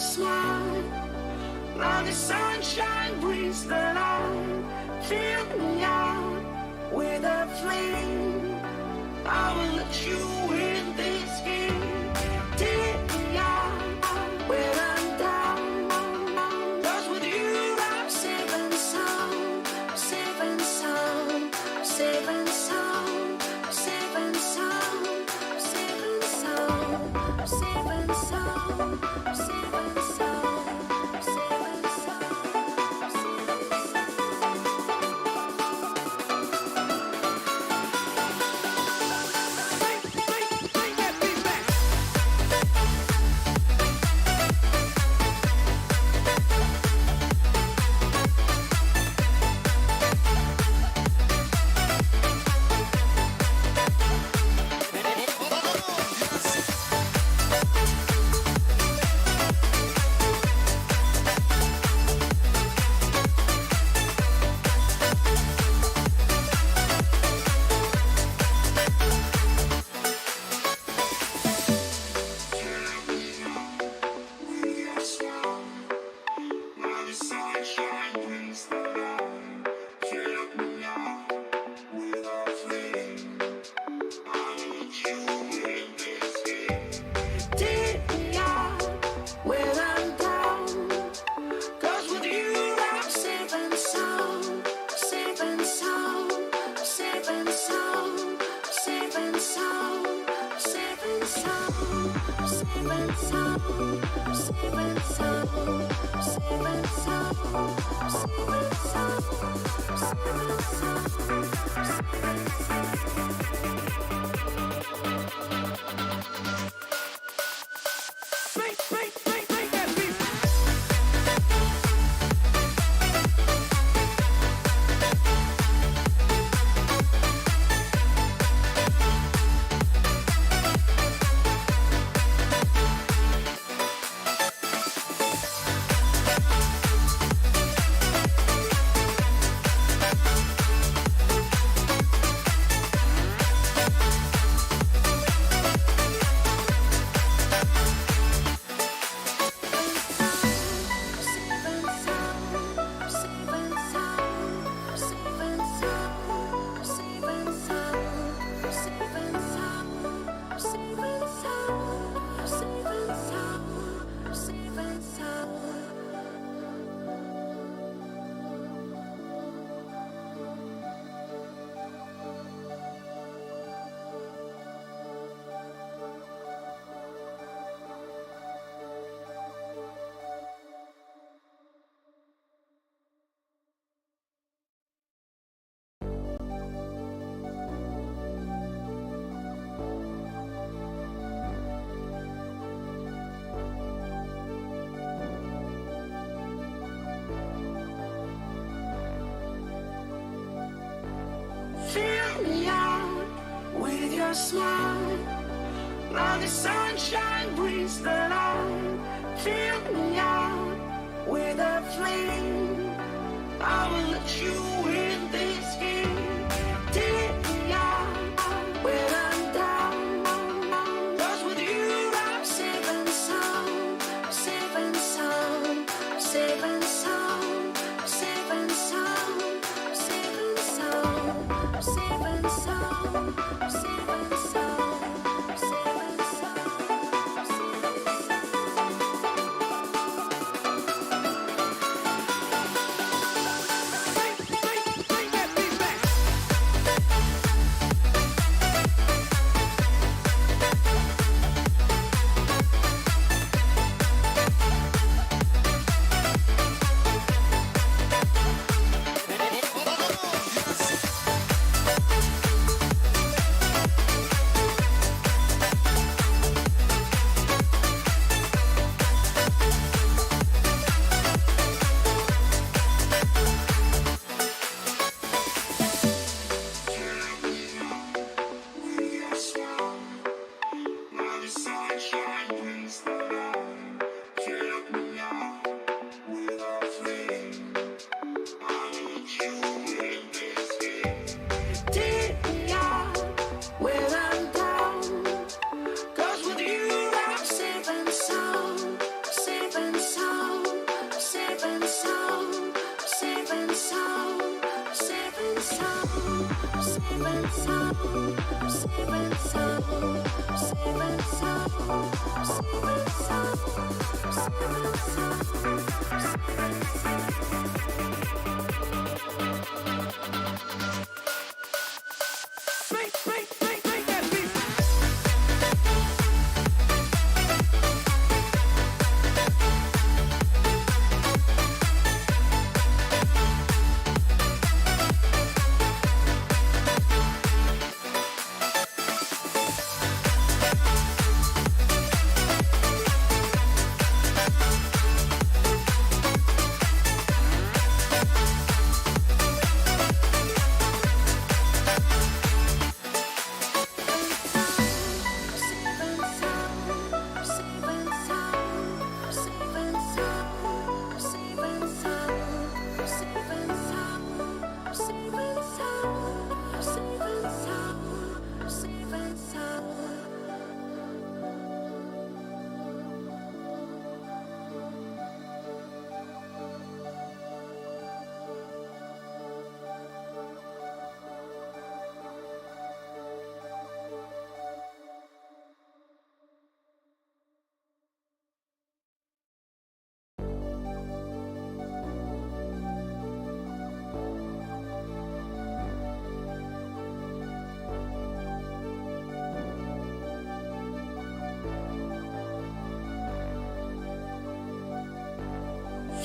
smile. Now the sunshine brings the light. Fill me out with a flame. I will let you in this game. Take me out where I'm down. 'Cause with you I'm safe and sound. Safe and sound. Safe and sound. Safe and sound. Safe and sound. Safe and sound. Safe and sound. Safe and sound. Fill me out with your smile. Now the sunshine brings the light. Fill me out with a flame. I will let you in this game. Take me out where I'm down. 'Cause with you I'm safe and sound. Safe and sound. Safe and sound. Safe and sound. Safe and sound. Safe and sound. Safe and sound. Safe and sound. Safe and sound.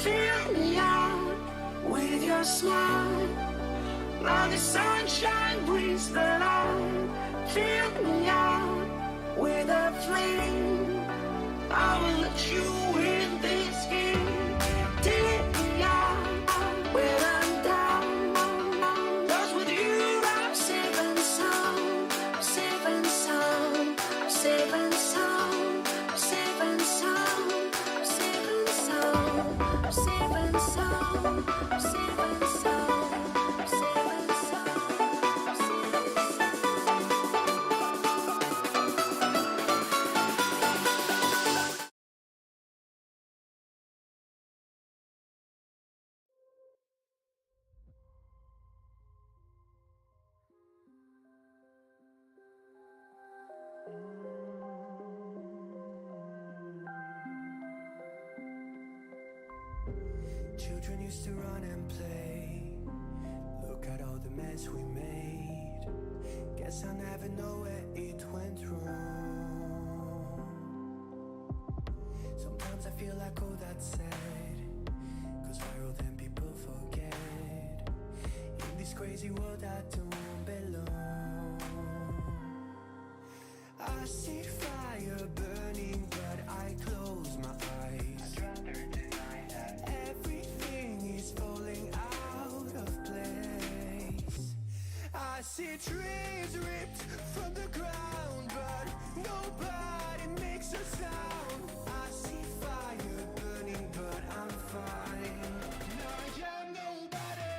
Fill me out with your smile. Now the sunshine brings the light. Fill me out with a flame. I will let you in this game. Take me out when I'm down. 'Cause with you I'm safe and sound. Safe and sound. Safe and sound. Safe and sound. Safe and sound. Safe and sound. Safe and sound. Safe and sound. Children used to run and play. Look at all the mess we made. Guess I never know where it went wrong. Sometimes I feel like all that's said, 'cause viral then people forget. In this crazy world I don't belong. I see fire burning but I close my eyes. I'd rather deny that. Everything is falling out of place. I see trees ripped from the ground but nobody makes a sound. I see fire burning but I'm fine. I am nobody.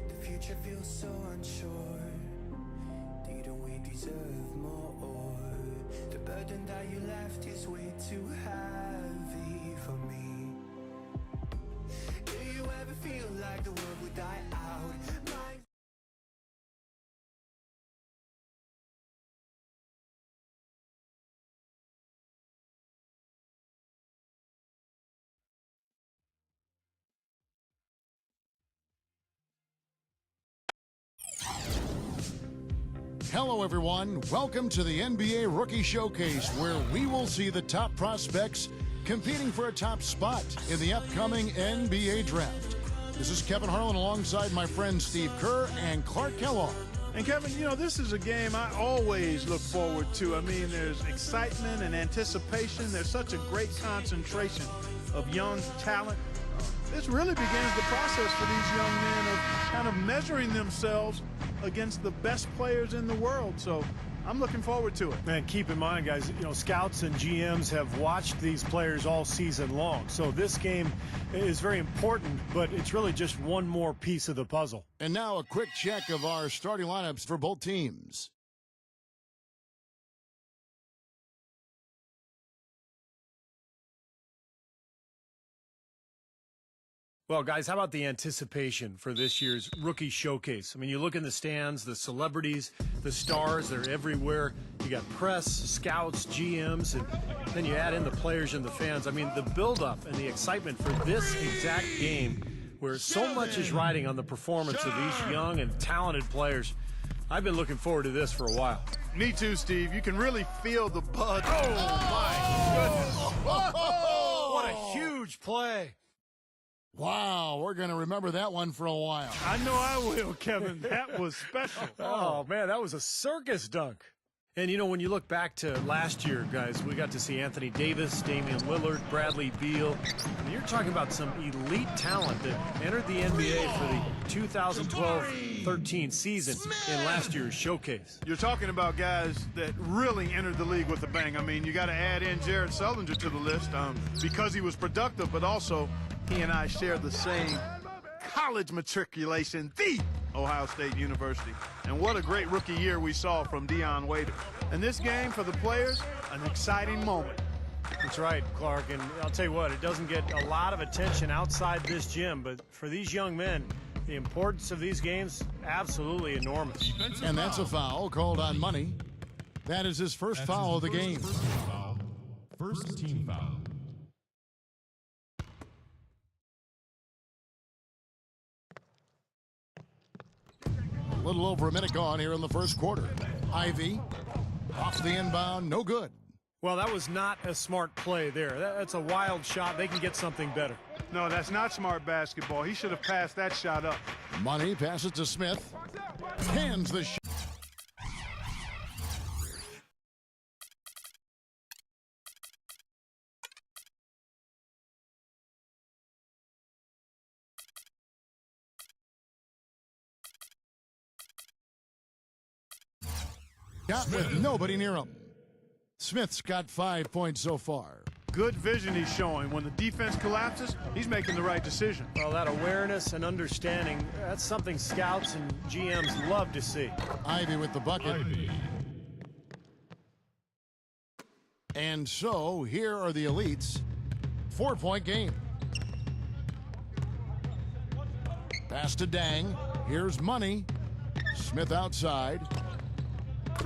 The future feels so unsure. Didn't we deserve more? The burden that you left is way too heavy for me. Do you ever feel like the world would die out? Hello, everyone. Welcome to the NBA Rookie Showcase, where we will see the top prospects competing for a top spot in the upcoming NBA Draft. This is Kevin Harlan alongside my friends Steve Kerr and Clark Kellogg. And Kevin, you know, this is a game I always look forward to. I mean, there's excitement and anticipation. There's such a great concentration of young talent. this really begins the process for these young men of kind of measuring themselves against the best players in the world. So I'm looking forward to it. And keep in mind, guys, you know, scouts and GMs have watched these players all season long. So this game is very important, but it's really just one more piece of the puzzle. And now a quick check of our starting lineups for both teams. Well, guys, how about the anticipation for this year's Rookie Showcase? I mean, you look in the stands, the celebrities, the stars, they're everywhere. You got press, scouts, GMs, and then you add in the players and the fans. I mean, the buildup and the excitement for this exact game, where so much is riding on the performance of these young and talented players. I've been looking forward to this for a while. Me too, Steve. You can really feel the buzz. Oh, my goodness. What a huge play. Wow, we're going to remember that one for a while. I know I will, Kevin. That was special. Oh, man, that was a circus dunk. And, you know, when you look back to last year, guys, we got to see Anthony Davis, Damian Lillard, Bradley Beal. And you're talking about some elite talent that entered the NBA for the 2012-13 season in last year's showcase. You're talking about guys that really entered the league with a bang. I mean, you got to add in Jared Sullinger to the list because he was productive, but also he and I share the same college matriculation, the Ohio State University. And what a great rookie year we saw from Dion Waiters. And this game for the players, an exciting moment. That's right, Clark. And I'll tell you what, it doesn't get a lot of attention outside this gym, but for these young men, the importance of these games, absolutely enormous. And that's a foul called on Money. That is his first foul of the game. First team foul. A little over a minute gone here in the first quarter. Ivy off the inbound, no good. Well, that was not a smart play there. That's a wild shot. They can get something better. No, that's not smart basketball. He should have passed that shot up. Money passes to Smith. Hands the shot. With nobody near him. Smith's got 5 points so far. Good vision he's showing. When the defense collapses, he's making the right decision. Well, that awareness and understanding, that's something scouts and GMs love to see. Ivy with the bucket. Ivy. And so, here are the elites. 4-point game. Pass to Dang. Here's Money. Smith outside.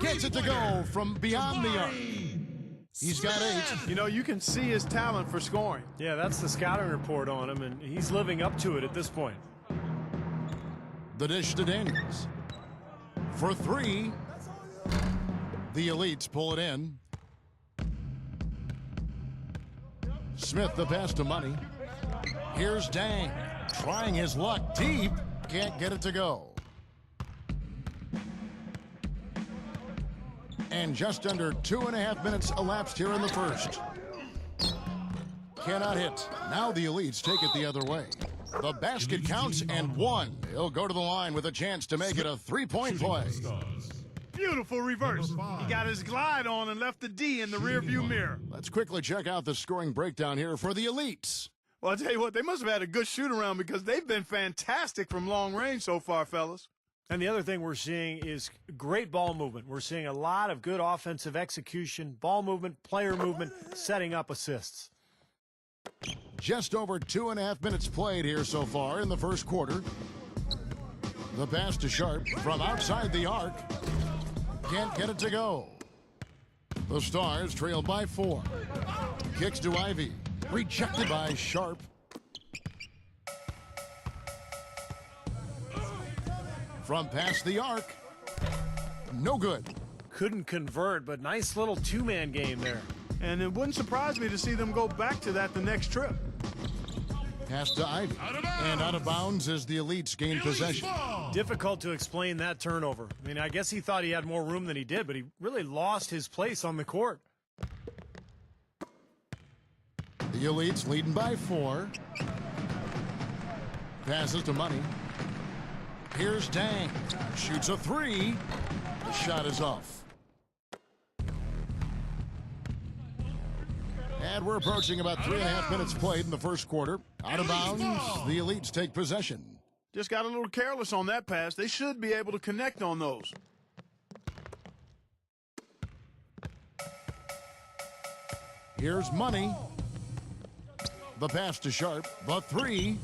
Gets it to go from beyond the arc. He's got 8. You know, you can see his talent for scoring. Yeah, that's the scouting report on him, and he's living up to it at this point. The dish to Daniels. For 3. The elites pull it in. Smith the pass to Money. Here's Dang. Trying his luck deep. Can't get it to go. And just under 2.5 minutes elapsed here in the first. Cannot hit. Now the elites take it the other way. The basket counts and 1. He'll go to the line with a chance to make it a 3-point play. Beautiful reverse. He got his glide on and left the D in the rearview mirror. Let's quickly check out the scoring breakdown here for the elites. Well, I'll tell you what, they must have had a good shoot-around because they've been fantastic from long range so far, fellas. And the other thing we're seeing is great ball movement. We're seeing a lot of good offensive execution, ball movement, player movement, setting up assists. Just over 2.5 minutes played here so far in the first quarter. The pass to Sharp from outside the arc. Can't get it to go. The Stars trail by 4. Kicks to Ivy. Rejected by Sharp. From past the arc. No good. Couldn't convert, but nice little two-man game there. And it wouldn't surprise me to see them go back to that the next trip. Pass to Ivy. And out of bounds as the elites gain possession. Difficult to explain that turnover. I mean, I guess he thought he had more room than he did, but he really lost his place on the court. The elites leading by 4. Passes to Money. Here's Dang. Shoots a three. The shot is off. And we're approaching about 3.5 minutes played in the first quarter. Out of bounds, the Elites take possession. Just got a little careless on that pass. They should be able to connect on those. Here's Money. The pass to Sharp. The three.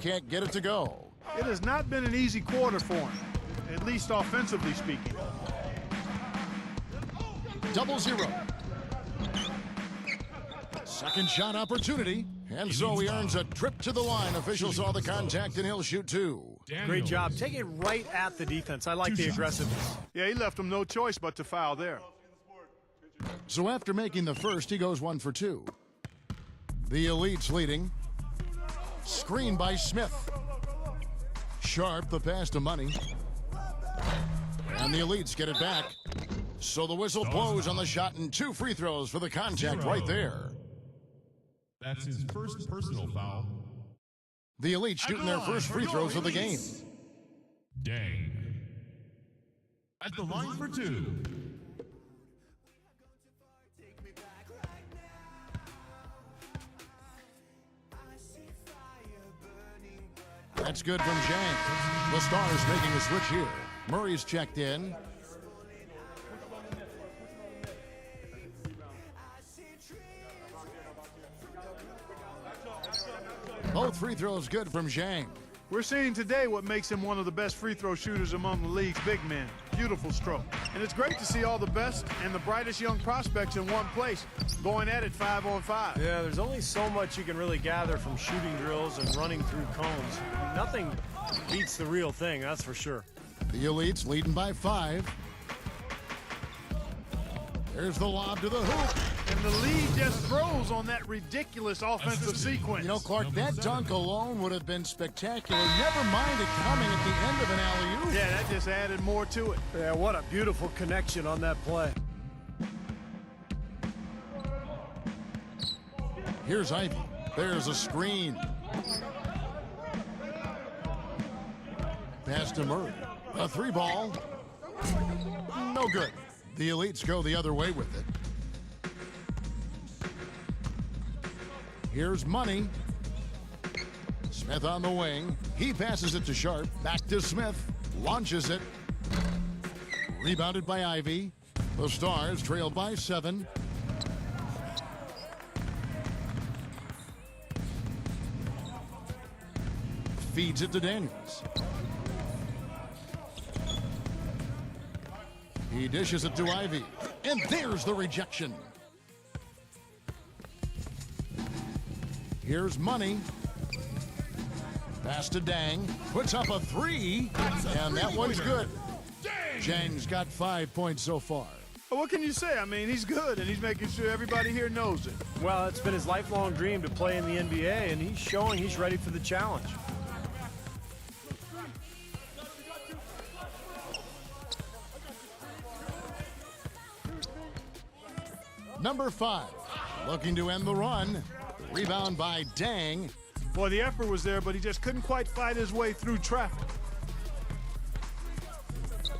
Can't get it to go. It has not been an easy quarter for him, at least offensively speaking. 0-0. Second shot opportunity. And so he earns a trip to the line. Officials saw the contact and he'll shoot two. Great job. Take it right at the defense. I like the aggressiveness. Yeah, he left him no choice but to foul there. So after making the first, he goes 1 for 2. The Elites leading. Screen by Smith. Sharp, the pass to Money. And the Elites get it back. So the whistle blows on the shot and 2 free throws for the contact right there. That's his first personal foul. The Elites shooting their first free throws of the game. Dang. At the line for 2. That's good from Zhang. The Stars making a switch here. Murray's checked in. Both free throws good from Zhang. We're seeing today what makes him one of the best free throw shooters among the league's big men. Beautiful stroke. And it's great to see all the best and the brightest young prospects in one place, going at it 5-on-5. Yeah, there's only so much you can really gather from shooting drills and running through cones. Nothing beats the real thing, that's for sure. The Elites leading by 5. There's the lob to the hoop. And the lead just throws on that ridiculous offensive sequence. You know, Clark, that dunk alone would have been spectacular. Never mind it coming at the end of an alley-oop. Yeah, that just added more to it. Yeah, what a beautiful connection on that play. Here's Ivy. There's a screen. Pass to Murray. A 3-ball. No good. The Elites go the other way with it. Here's Money. Smith on the wing. He passes it to Sharp. Back to Smith. Launches it. Rebounded by Ivy. The Stars trail by 7. Feeds it to Daniels. He dishes it to Ivy. And there's the rejection. Here's Money. Pass to Dang. Puts up a 3. And that one's good. Zhang's got 5 points so far. Well, what can you say? I mean, he's good, and he's making sure everybody here knows it. Well, it's been his lifelong dream to play in the NBA, and he's showing he's ready for the challenge. Number 5, looking to end the run. Rebound by Dang. Boy, the effort was there, but he just couldn't quite fight his way through traffic.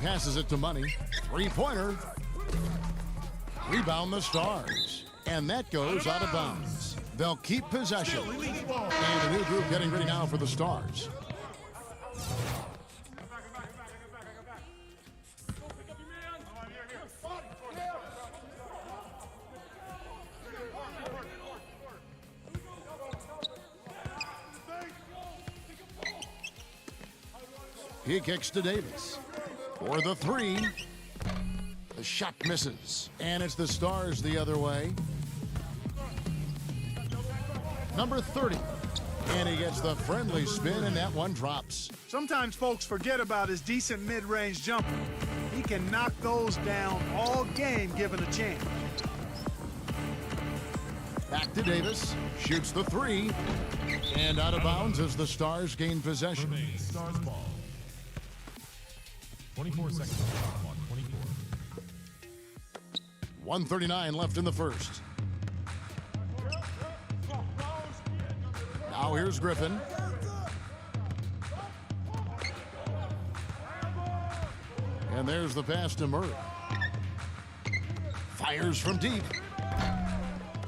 Passes it to Money. 3-pointer. Rebound the Stars. And that goes out of bounds. They'll keep possession. And a new group getting ready now for the Stars. He kicks to Davis for the 3. The shot misses, and it's the Stars the other way. Number 30, and he gets the friendly spin, and that one drops. Sometimes folks forget about his decent mid-range jumper. He can knock those down all game given a chance. Back to Davis, shoots the 3, and out of bounds as the Stars gain possession. Remains Stars ball. 24 seconds on the shot clock. 24. 1:39 left in the first. Now here's Griffin. And there's the pass to Murray. Fires from deep.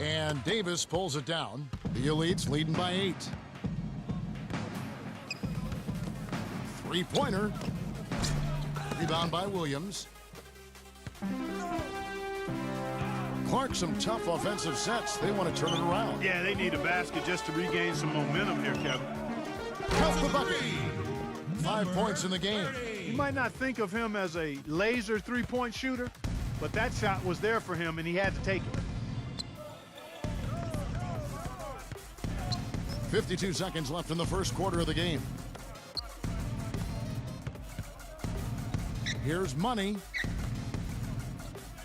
And Davis pulls it down. The Elites leading by 8. Three-pointer. Rebound by Williams. Clark, some tough offensive sets. They want to turn it around. Yeah, they need a basket just to regain some momentum here, Kevin. Count the bucket. 5 points in the game. You might not think of him as a laser three-point shooter, but that shot was there for him, and he had to take it. 52 seconds left in the first quarter of the game. Here's Money.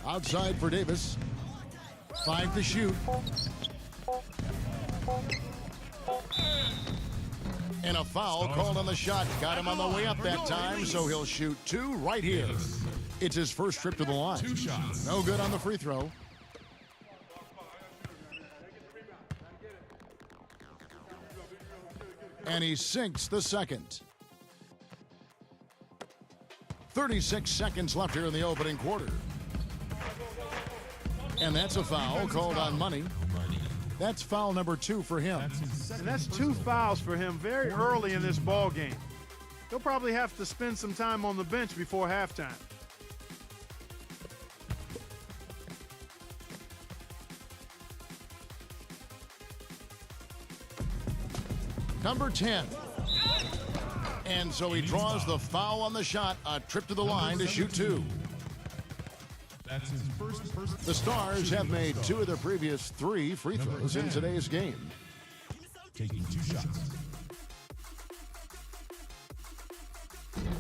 Outside for Davis. 5 to shoot. And a foul called on the shot. Got him on the way up that time, so he'll shoot 2 right here. It's his first trip to the line. 2 shots. No good on the free throw. And he sinks the second. 36 seconds left here in the opening quarter. And that's a foul called on Money. That's foul number 2 for him. And that's 2 fouls for him very early in this ball game. He'll probably have to spend some time on the bench before halftime. Number 10. And so he draws the foul on the shot. A trip to the line to shoot 2. That's his first personal. The Stars have made 2 of their previous 3 free throws in today's game. Taking 2 shots.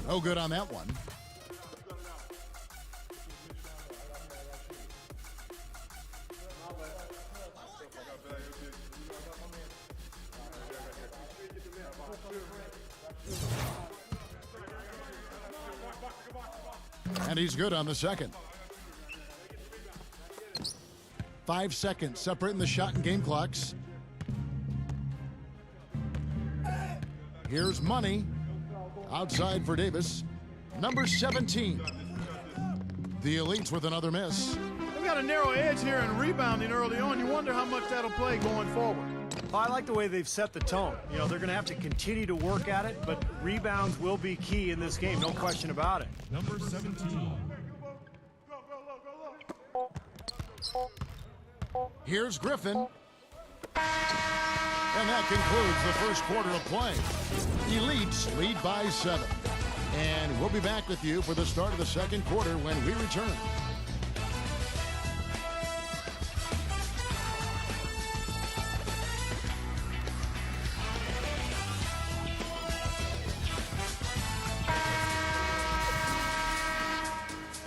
No good on that one. And he's good on the second. 5 seconds separating the shot and game clocks. Here's Money. Outside for Davis. Number 17. The Elites with another miss. They've got a narrow edge here in rebounding early on. You wonder how much that'll play going forward. I like the way they've set the tone. You know, they're going to have to continue to work at it, but rebounds will be key in this game, no question about it. Number 17. Here's Griffin. And that concludes the first quarter of play. Elites lead by 7. And we'll be back with you for the start of the second quarter when we return.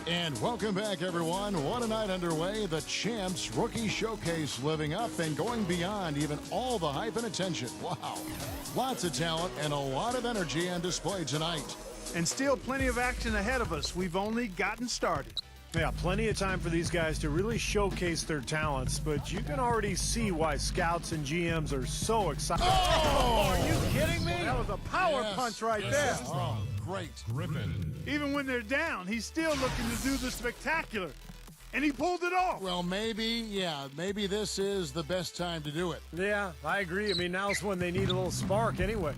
And welcome back, everyone. What a night underway. The Champs Rookie Showcase living up and going beyond even all the hype and attention. Wow. Lots of talent and a lot of energy on display tonight. And still plenty of action ahead of us. We've only gotten started. Yeah, plenty of time for these guys to really showcase their talents, but you can already see why scouts and GMs are so excited. Oh! Are you kidding me? That was a power Yes. punch right Yes. there. Oh, great. Griffin. Even when they're down, he's still looking to do the spectacular. And he pulled it off. Well, maybe this is the best time to do it. Yeah, I agree. I mean, now's when they need a little spark anyway.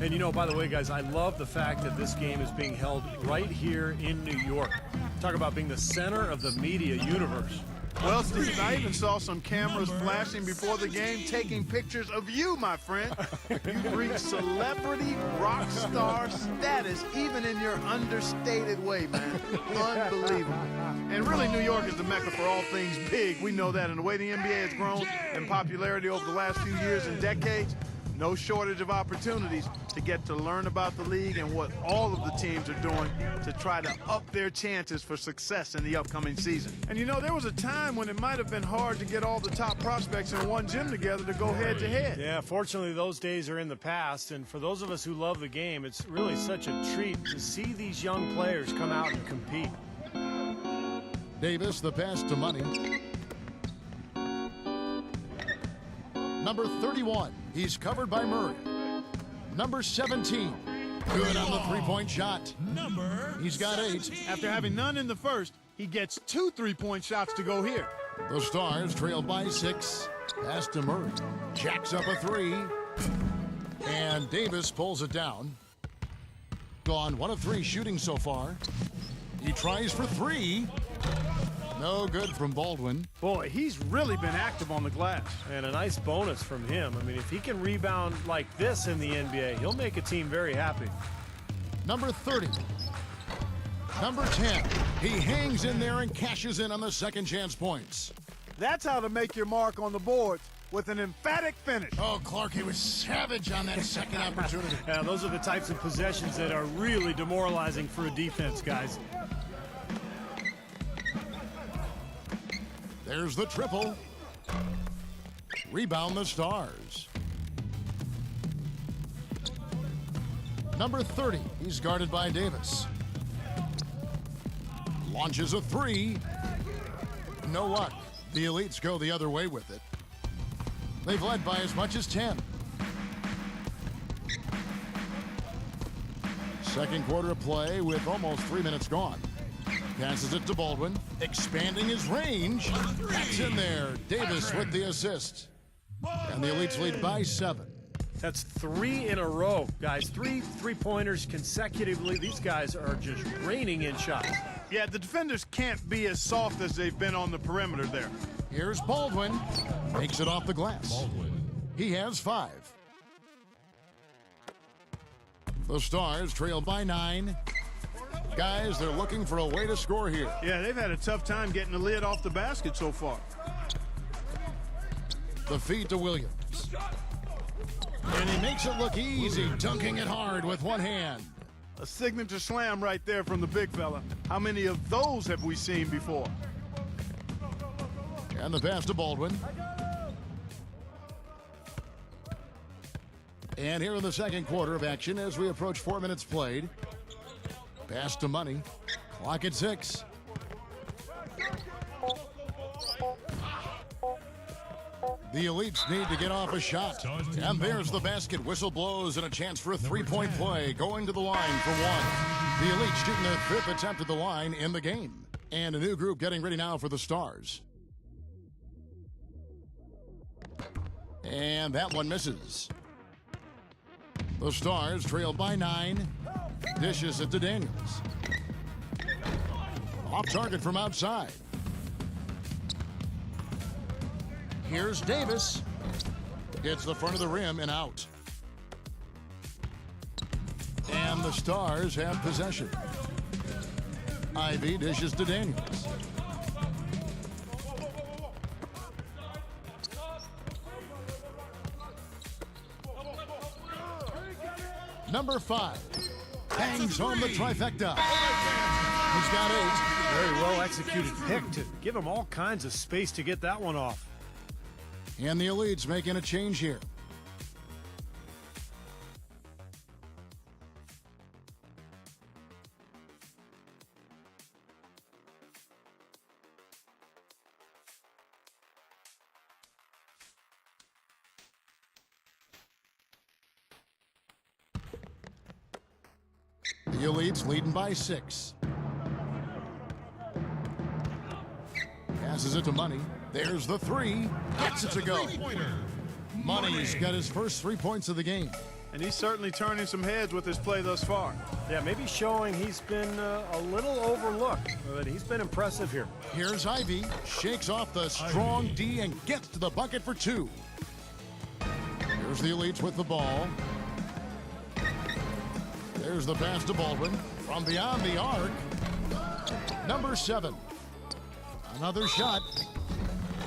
And, you know, by the way, guys, I love the fact that this game is being held right here in New York. Talk about being the center of the media universe. Well, Steve, I even saw some cameras flashing before the game taking pictures of you, my friend. You've reached celebrity rock star status even in your understated way, man. Unbelievable. And really, New York is the mecca for all things big. We know that. And the way the NBA has grown in popularity over the last few years and decades, no shortage of opportunities to get to learn about the league and what all of the teams are doing to try to up their chances for success in the upcoming season. And you know, there was a time when it might have been hard to get all the top prospects in one gym together to go head to head. Yeah, fortunately, those days are in the past. And for those of us who love the game, it's really such a treat to see these young players come out and compete. Davis, the pass to Money. Number 31, he's covered by Murray. Number 17, Good on the three-point shot. He's got 8. After having none in the first, he gets 2 3-point shots to go here. The Stars trail by 6. Pass to Murray. Jacks up a 3. And Davis pulls it down. Gone 1 of 3 shooting so far. He tries for 3. No good from Baldwin. Boy, he's really been active on the glass. And a nice bonus from him. I mean, if he can rebound like this in the NBA, he'll make a team very happy. Number 30. Number 10. He hangs in there and cashes in on the second chance points. That's how to make your mark on the boards, with an emphatic finish. Oh, Clark, he was savage on that second opportunity. Yeah, those are the types of possessions that are really demoralizing for a defense, guys. There's the triple. Rebound the Stars. Number 30. He's guarded by Davis. Launches a 3. No luck. The Elites go the other way with it. They've led by as much as 10. Second quarter of play with almost 3 minutes gone. Passes it to Baldwin, expanding his range. That's in there. Davis with the assist. And the Elites lead by 7. That's 3 in a row, guys. 3 3-pointers consecutively. These guys are just raining in shots. Yeah, the defenders can't be as soft as they've been on the perimeter there. Here's Baldwin. Makes it off the glass. He has 5. The Stars trail by 9. Guys, they're looking for a way to score here. Yeah, they've had a tough time getting the lid off the basket so far. The feed to Williams. And he makes it look easy, dunking it hard with one hand. A signature slam right there from the big fella. How many of those have we seen before? And the pass to Baldwin. And here in the second quarter of action as we approach 4 minutes played. Pass to Money. Clock at 6. The Elites need to get off a shot. And there's the basket. Whistle blows and a chance for a 3-point play. Going to the line for 1. The Elites shooting their 5th attempt at the line in the game. And a new group getting ready now for the Stars. And that one misses. The Stars trail by 9. Dishes it to Daniels. Off target from outside. Here's Davis. Hits the front of the rim and out. And the Stars have possession. Ivy dishes to Daniels. Number 5. Bangs home the trifecta. He's got 8. Very well executed pick to give him all kinds of space to get that one off. And the Elites making a change here. The Elites leading by 6. Passes it to Money. There's the 3. Gets it to go. Money's got his first 3 points of the game. And he's certainly turning some heads with his play thus far. Yeah, maybe showing he's been a little overlooked, but he's been impressive here. Here's Ivy. Shakes off the strong D and gets to the bucket for 2. Here's the Elites with the ball. There's the pass to Baldwin. From beyond the arc. Number 7. Another shot.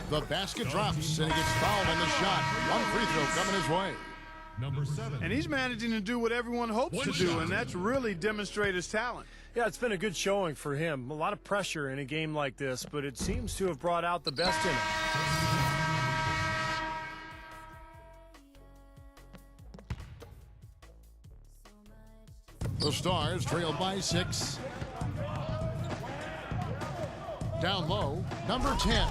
The basket drops and he gets fouled on the shot. One free throw coming his way. Number 7. And he's managing to do what everyone hopes to do, and that's really demonstrate his talent. Yeah, it's been a good showing for him. A lot of pressure in a game like this, but it seems to have brought out the best in him. The Stars trail by 6. Down low, number 10.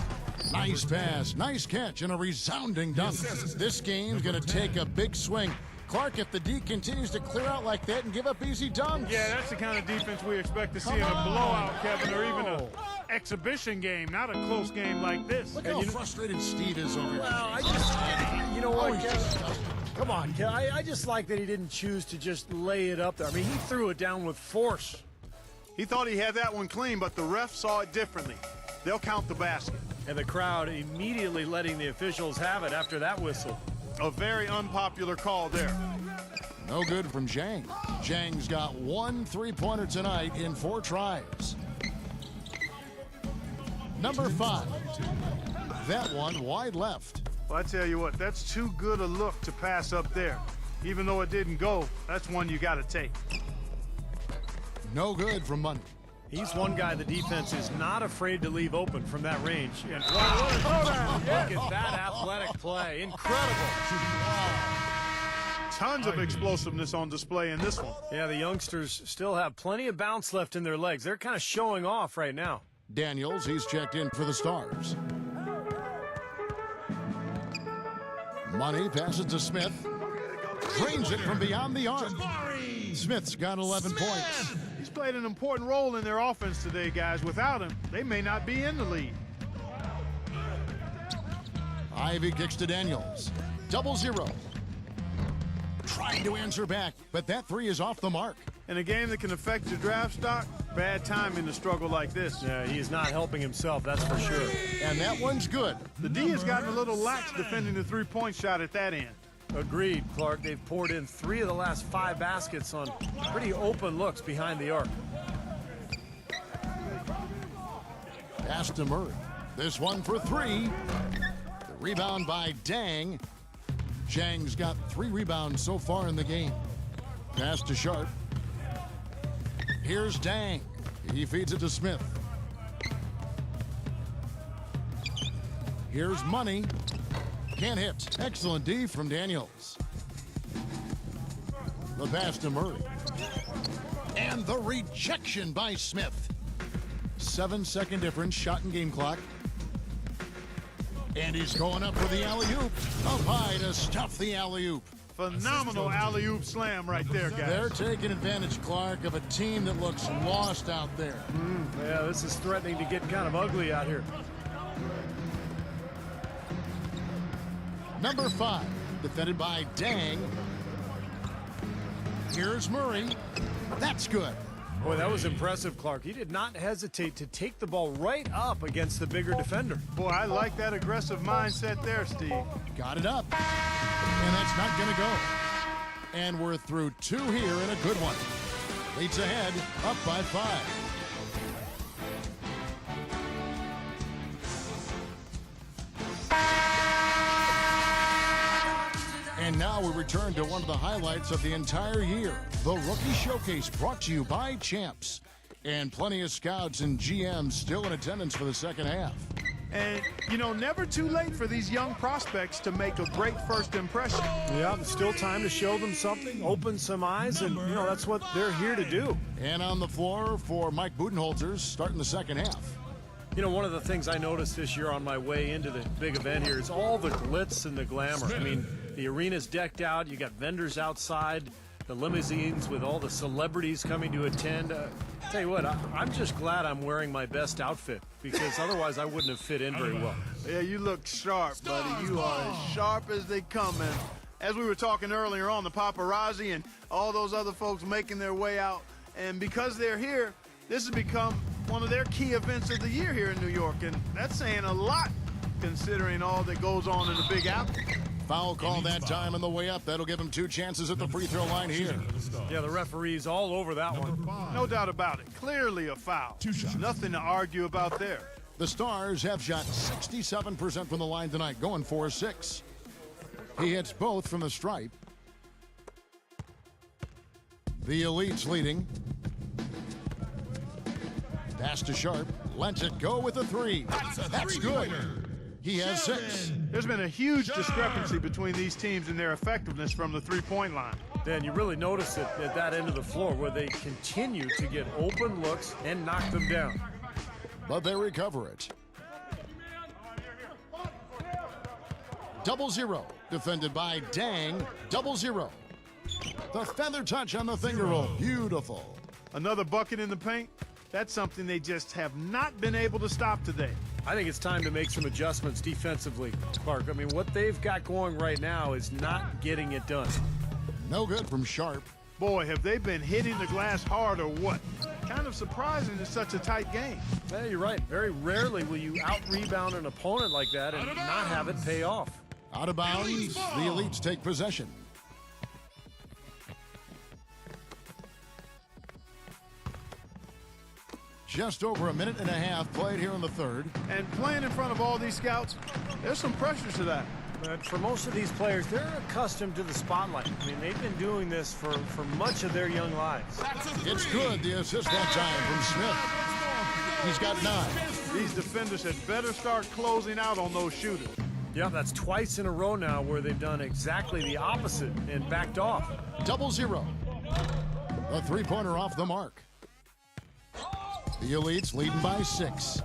Nice pass, nice catch, and a resounding dunk. This game's going to take a big swing. Clark, if the D continues to clear out like that and give up easy dunks. Yeah, that's the kind of defense we expect to see in a blowout, Kevin, or even an exhibition game, not a close game like this. Look how frustrated Steve is over here. Well, I just, you know what, Kevin? Come on, Kevin. I just like that he didn't choose to just lay it up there. I mean, he threw it down with force. He thought he had that one clean, but the ref saw it differently. They'll count the basket. And the crowd immediately letting the officials have it after that whistle. A very unpopular call there. No good from Zhang. Zhang's got 1 3-pointer tonight in 4 tries. Number 5. That one wide left. Well, I tell you what, that's too good a look to pass up there. Even though it didn't go, that's one you got to take. No good from Money. He's one guy the defense is not afraid to leave open from that range. And look at that athletic play. Incredible. Tons of explosiveness on display in this one. Yeah, the youngsters still have plenty of bounce left in their legs. They're kind of showing off right now. Daniels, he's checked in for the Stars. Money passes to Smith. Drains it from beyond the arc. Smith's got 11 points. He's played an important role in their offense today, guys. Without him, they may not be in the lead. Ivy kicks to Daniels. 0-0. Trying to answer back, but that 3 is off the mark. In a game that can affect your draft stock, bad timing to struggle like this. Yeah, he is not helping himself, that's for sure. And that one's good. The D has gotten a little lax defending the three-point shot at that end. Agreed, Clark. They've poured in 3 of the last 5 baskets on pretty open looks behind the arc. Pass to Murray. This one for 3. The rebound by Dang. Zhang's got 3 rebounds so far in the game. Pass to Sharp. Here's Dang. He feeds it to Smith. Here's Money. Can't hit. Excellent D from Daniels. The pass to Murray. And the rejection by Smith. 7-second difference, shot and game clock. And he's going up for the alley-oop. Up high to stuff the alley-oop. Phenomenal alley-oop slam right there, guys. They're taking advantage, Clark, of a team that looks lost out there. Yeah, this is threatening to get kind of ugly out here. Number 5, defended by Dang. Here's Murray. That's good. Boy, that was impressive, Clark. He did not hesitate to take the ball right up against the bigger defender. Boy, I like that aggressive mindset there, Steve. Got it up. And that's not going to go. And we're through 2 here in a good one. Leads ahead, up by 5. And now we return to one of the highlights of the entire year, the Rookie Showcase, brought to you by Champs. And plenty of scouts and GMs still in attendance for the second half. And, you know, never too late for these young prospects to make a great first impression. Yeah, there's still time to show them something, open some eyes, and, you know, that's what they're here to do. And on the floor for Mike Budenholzer starting the second half. You know, one of the things I noticed this year on my way into the big event here is all the glitz and the glamour. I mean, the arena's decked out. You got vendors outside, the limousines with all the celebrities coming to attend. Tell you what, I'm just glad I'm wearing my best outfit because otherwise I wouldn't have fit in very well. Yeah, you look sharp, buddy. You are as sharp as they come. And as we were talking earlier on, the paparazzi and all those other folks making their way out. And because they're here, this has become one of their key events of the year here in New York. And that's saying a lot considering all that goes on in the Big Apple. Foul call that time on the way up. That'll give him 2 chances at the free throw line here. Yeah, the referee's all over that one. No doubt about it. Clearly a foul. Nothing to argue about there. The Stars have shot 67% from the line tonight, going 4-6. He hits both from the stripe. The Elites leading. Pass to Sharp. Lets it go with a 3. That's good. He has 6. There's been a huge discrepancy between these teams in their effectiveness from the three-point line. Dan, you really notice it at that end of the floor where they continue to get open looks and knock them down. But they recover it. 0-0. Defended by Dang. 0-0. The feather touch on the finger roll. Beautiful. Another bucket in the paint? That's something they just have not been able to stop today. I think it's time to make some adjustments defensively, Clark. I mean, what they've got going right now is not getting it done. No good from Sharp. Boy, have they been hitting the glass hard or what? Kind of surprising in such a tight game. Yeah, you're right. Very rarely will you out-rebound an opponent like that and not have it pay off. Out of bounds, the Elites take possession. Just over a minute and a half played here in the third. And playing in front of all these scouts, there's some pressure to that. But for most of these players, they're accustomed to the spotlight. I mean, they've been doing this for much of their young lives. It's good, the assist that time from Smith. He's got 9. These defenders had better start closing out on those shooters. Yeah, that's twice in a row now where they've done exactly the opposite and backed off. 0-0. A three-pointer off the mark. The Elites leading by 6.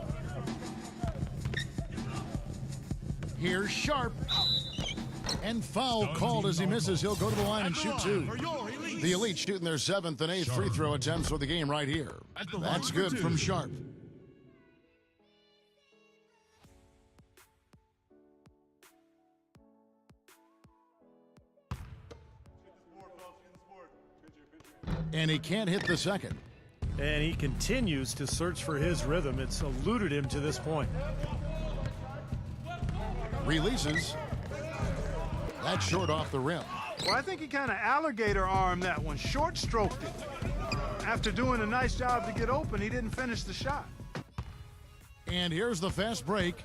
Here's Sharp. And foul called as he misses. He'll go to the line and shoot 2. The Elites shooting their 7th and 8th free throw attempts for the game right here. That's good from Sharp. And he can't hit the second. And he continues to search for his rhythm. It's eluded him to this point. Releases. That's short off the rim. Well, I think he kind of alligator armed that one, short stroked it. After doing a nice job to get open, he didn't finish the shot. And here's the fast break.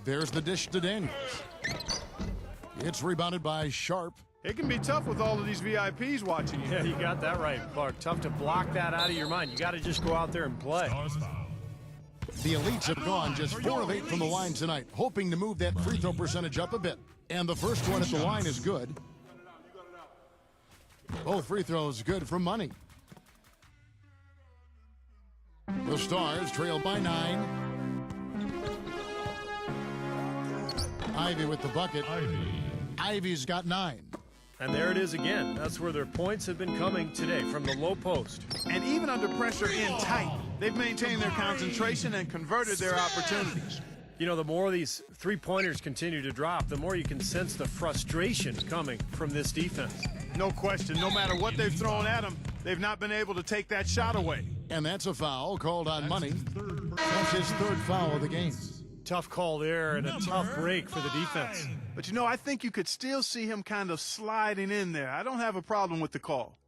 There's the dish to Daniels. It's rebounded by Sharp. It can be tough with all of these VIPs watching you. Yeah, you got that right, Clark. Tough to block that out of your mind. You got to just go out there and play. The Elites have gone just 4 of 8 from the line tonight, hoping to move that free throw percentage up a bit. And the first one at the line is good. Both free throws good from Money. The Stars trail by 9. Ivy with the bucket. Ivy's got 9. And there it is again. That's where their points have been coming today, from the low post. And even under pressure in tight, they've maintained their concentration and converted their opportunities. You know, the more these three-pointers continue to drop, the more you can sense the frustration coming from this defense. No question. No matter what they've thrown at them, they've not been able to take that shot away. And that's a foul called on Money. That's his 3rd foul of the game. Tough call there and a tough break for the defense. But, you know, I think you could still see him kind of sliding in there. I don't have a problem with the call.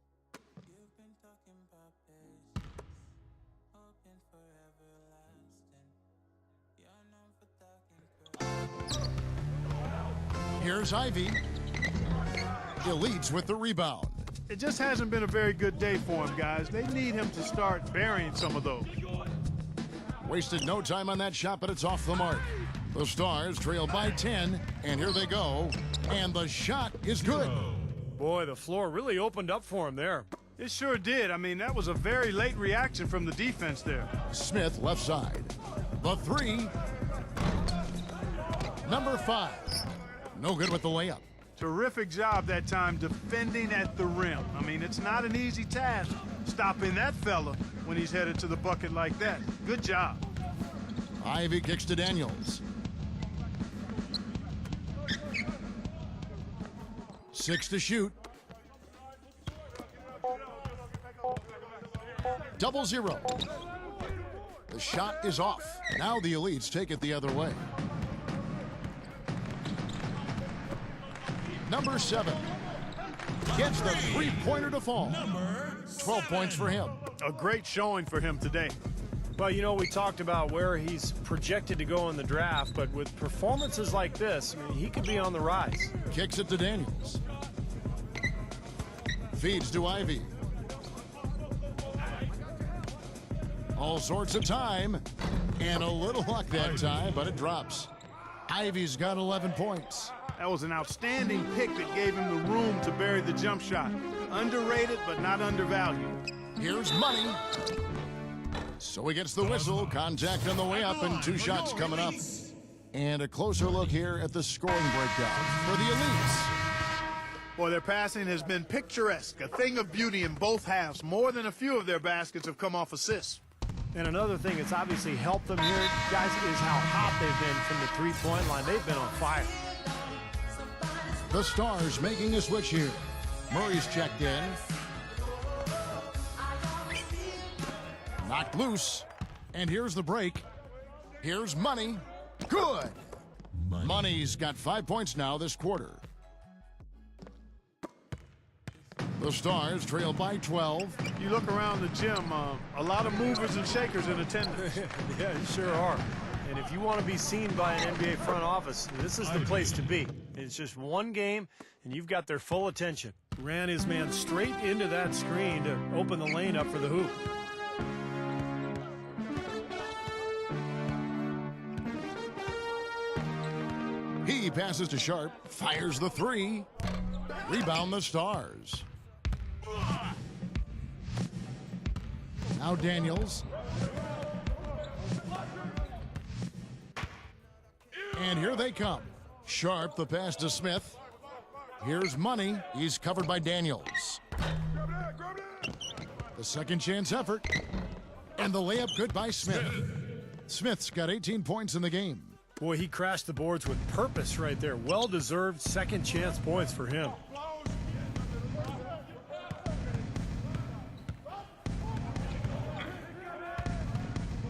Here's Ivy. Elites with the rebound. It just hasn't been a very good day for him, guys. They need him to start burying some of those. Wasted no time on that shot, but it's off the mark. The Stars trail by 10, and here they go. And the shot is good. Boy, the floor really opened up for him there. It sure did. I mean, that was a very late reaction from the defense there. Smith left side. The 3. Number 5. No good with the layup. Terrific job that time defending at the rim. I mean, it's not an easy task stopping that fella when he's headed to the bucket like that. Good job. Ivy kicks to Daniels. 6 to shoot. 0-0. The shot is off. Now the Elites take it the other way. Number 7 gets the three-pointer to fall. 12 points for him. A great showing for him today. Well, you know, we talked about where he's projected to go in the draft, but with performances like this, I mean, he could be on the rise. Kicks it to Daniels. Feeds to Ivy. All sorts of time. And a little luck that time, but it drops. Ivy's got 11 points. That was an outstanding pick that gave him the room to bury the jump shot. Underrated, but not undervalued. Here's Money. So he gets the whistle. Contact on the way up, and 2 shots coming up. And a closer look here at the scoring breakdown for the Elites. Boy, their passing has been picturesque, a thing of beauty in both halves. More than a few of their baskets have come off assists. And another thing that's obviously helped them here, guys, is how hot they've been from the three-point line. They've been on fire. The Stars making a switch here. Murray's checked in. Knocked loose. And here's the break. Here's Money. Good. Money's got 5 points now this quarter. The Stars trail by 12. You look around the gym, a lot of movers and shakers in attendance. Yeah, you sure are. And if you want to be seen by an NBA front office, this is the place to be. It's just one game, and you've got their full attention. Ran his man straight into that screen to open the lane up for the hoop. He passes to Sharp, fires the three. Rebound the Stars. Now Daniels. And here they come. Sharp, the pass to Smith. Here's Money. He's covered by Daniels. The second chance effort. And the layup good by Smith. Smith's got 18 points in the game. Boy, he crashed the boards with purpose right there. Well-deserved second chance points for him.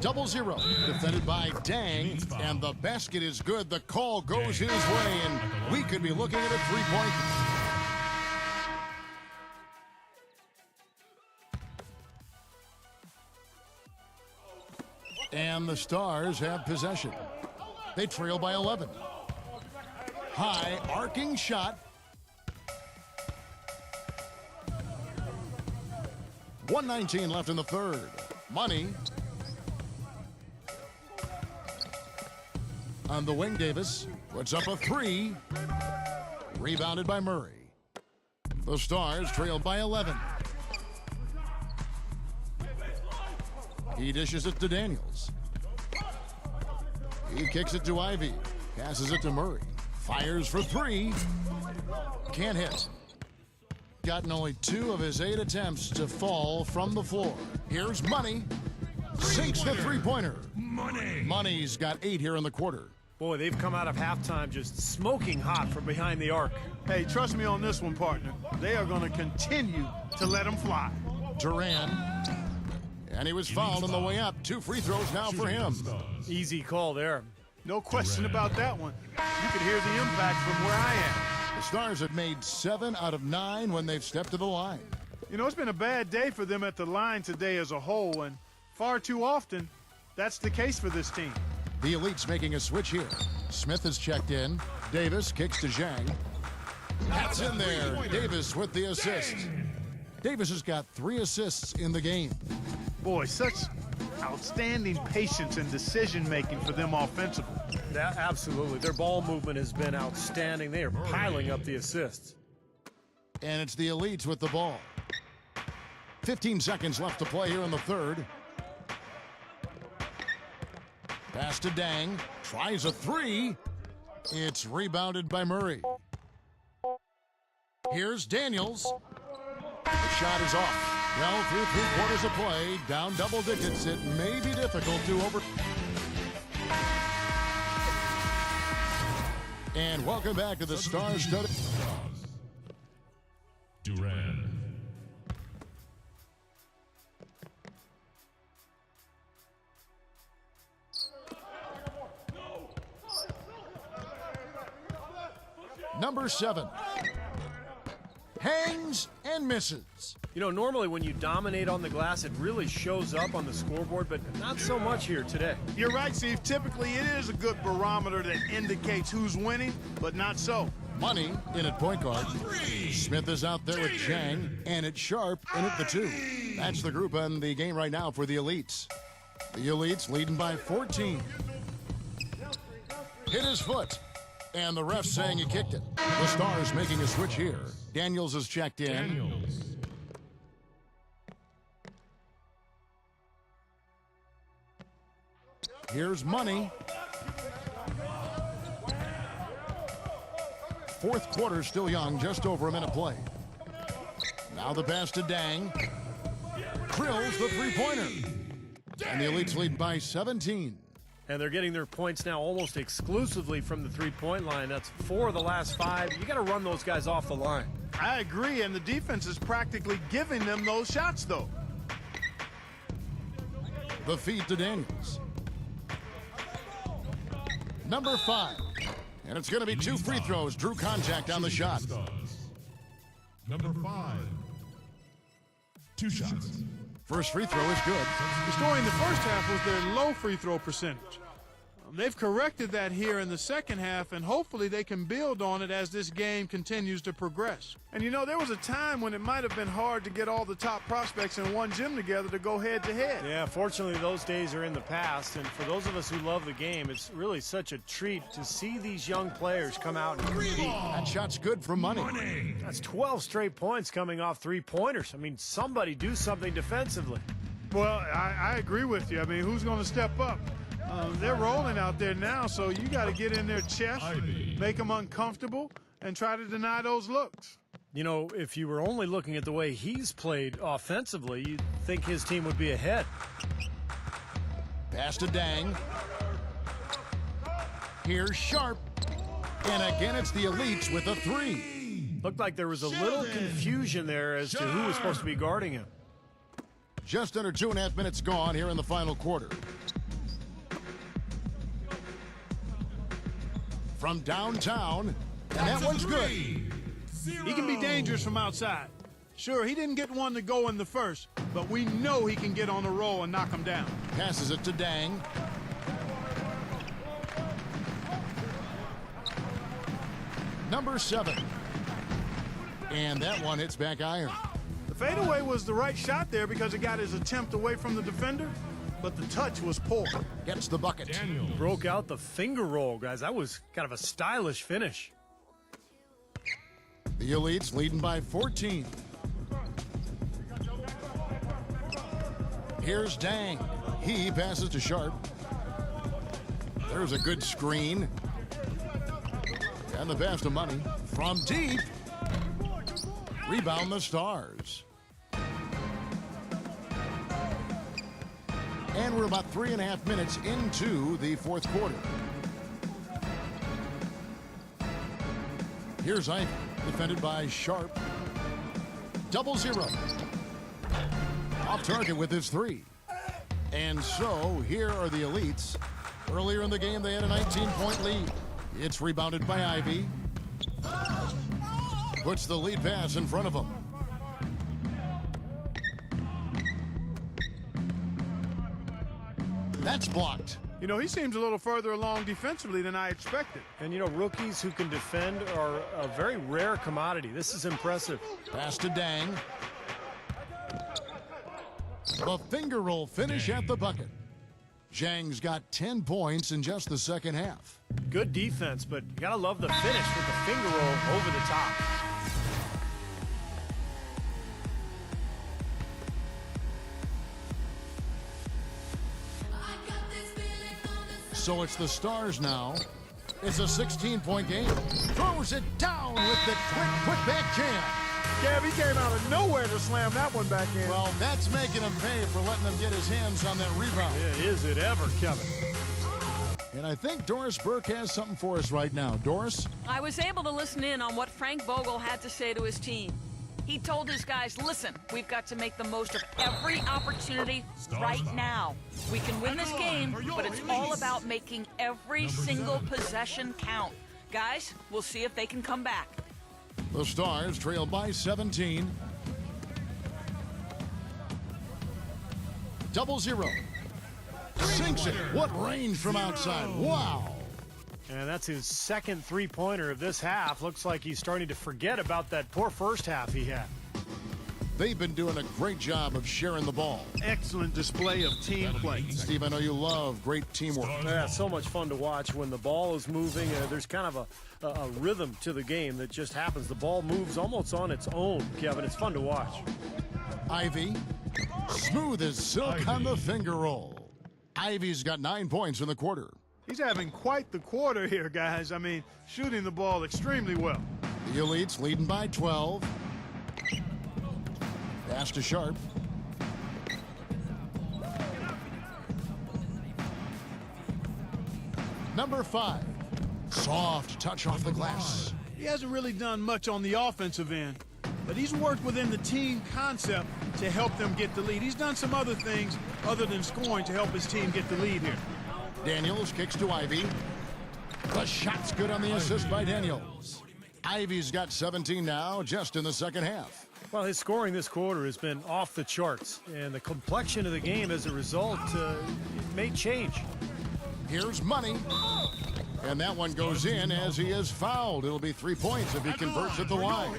Double zero, defended by Dang, and the basket is good. The call goes his way, and we could be looking at a three-point. And the Stars have possession. They trail by 11. High arcing shot. 1:19 left in the third. Money. On the wing, Davis puts up a three. Rebounded by Murray. The Stars trail by 11. He dishes it to Daniels. He kicks it to Ivy. Passes it to Murray. Fires for three. Can't hit. Gotten only 2 of his 8 attempts to fall from the floor. Here's Money. Sinks the three-pointer. Money's got 8 here in the quarter. Boy, they've come out of halftime just smoking hot from behind the arc. Hey, trust me on this one, partner. They are going to continue to let them fly. Duran. And he was fouled on the way up. 2 free throws now for him. Easy call there. No question about that one. You could hear the impact from where I am. The Stars have made 7 out of 9 when they've stepped to the line. You know, it's been a bad day for them at the line today as a whole, and far too often, that's the case for this team. The Elite's making a switch here. Smith is checked in. Davis kicks to Zhang. That's in there. Davis with the assist. Davis has got 3 assists in the game. Boy, such outstanding patience and decision-making for them offensively. Yeah, absolutely. Their ball movement has been outstanding. They are piling up the assists. And it's the Elites with the ball. 15 seconds left to play here in the third. Pass to Dang. Tries a three. It's rebounded by Murray. Here's Daniels. The shot is off. Well, through 3 quarters of play, down double digits, it may be difficult to over. And welcome back to the Star-studded. Duran. Number 7. Hangs and misses. You know, normally when you dominate on the glass, it really shows up on the scoreboard, but not so much here today. You're right, Steve. Typically, it is a good barometer that indicates who's winning, but not so. Money in at point guard. Smith is out there with Zhang, and it's Sharp in at the 2. That's the group in the game right now for the Elites. The Elites leading by 14. Hit his foot, and the ref saying he kicked it. The Stars making a switch here. Daniels is checked in. Daniels. Here's Money. fourth quarter still young, just over a minute played. Now the pass to Dang. Drills the three-pointer. And the Elites lead by 17. And they're getting their points now almost exclusively from the three-point line. That's 4 of the last 5. You got to run those guys off the line. I agree, and the defense is practically giving them those shots, though. The feed to Daniels. Number 5. And it's going to be 2 free throws. Drew contact on the shot. Number 5. 2 shots. First free throw is good. The story in the first half was their low free throw percentage. They've corrected that here in the second half, and hopefully they can build on it as this game continues to progress. And you know, there was a time when it might have been hard to get all the top prospects in one gym together to go head-to-head. Yeah, fortunately, those days are in the past. And for those of us who love the game, it's really such a treat to see these young players come out and compete. That shot's good for money. That's 12 straight points coming off three-pointers. I mean, somebody do something defensively. Well, I agree with you. I mean, who's going to step up? They're rolling out there now, so you got to get in their chest, make them uncomfortable, and try to deny those looks. You know, if you were only looking at the way he's played offensively, you'd think his team would be ahead. Pass to Dang. Here's Sharp. And again, it's the Elites with a 3. Looked like there was a little confusion there as to who was supposed to be guarding him. Just under 2.5 minutes gone here in the final quarter. From downtown, and that one's good. He can be dangerous from outside. Sure, he didn't get one to go in the first, but we know he can get on the roll and knock him down. Passes it to Dang. Number 7. And that one hits back iron. The fadeaway was the right shot there because it got his attempt away from the defender, but the touch was poor. Gets the bucket. Broke out the finger roll, guys. That was kind of a stylish finish. The Elites leading by 14. Here's Dang. He passes to Sharp. There's a good screen. And the pass to Money from deep. Rebound the Stars. And we're about 3.5 minutes into the fourth quarter. Here's Ivy, defended by Sharp. 0-0. Off target with his 3. And so here are the Elites. Earlier in the game, they had a 19-point lead. It's rebounded by Ivy. Puts the lead pass in front of him. That's blocked. You know, he seems a little further along defensively than I expected. And, you know, rookies who can defend are a very rare commodity. This is impressive. Pass to Dang. The finger roll finish at the bucket. Zhang's got 10 points in just the second half. Good defense, but you gotta love the finish with the finger roll over the top. So it's the Stars now. It's a 16-point game. Throws it down with the quick putback jam. Gav, he came out of nowhere to slam that one back in. Well, that's making him pay for letting him get his hands on that rebound. Yeah, is it ever, Kevin? And I think Doris Burke has something for us right now. Doris? I was able to listen in on what Frank Vogel had to say to his team. He told his guys, listen, we've got to make the most of every opportunity right now. We can win this game, but it's all about making every single possession count. Guys, we'll see if they can come back. The Stars trail by 17. 0-0. Sinks it. What range from outside. Wow. And that's his second three-pointer of this half. Looks like he's starting to forget about that poor first half he had. They've been doing a great job of sharing the ball. Excellent display of team play. Steve, I know you love great teamwork. Yeah, so much fun to watch when the ball is moving. There's kind of a rhythm to the game that just happens. The ball moves almost on its own, Kevin. It's fun to watch. Ivy, smooth as silk on the finger roll. Ivy's got 9 points in the quarter. He's having quite the quarter here, guys. I mean, shooting the ball extremely well. The Elites leading by 12. Pass to Sharp. Number 5. Soft touch off the glass. He hasn't really done much on the offensive end, but he's worked within the team concept to help them get the lead. He's done some other things other than scoring to help his team get the lead here. Daniels kicks to Ivy. The shot's good on the assist by Daniels. Ivy's got 17 now, just in the second half. Well, his scoring this quarter has been off the charts, and the complexion of the game as a result it may change. Here's Money. And that one goes in as he is fouled. It'll be 3 points if he converts at the line.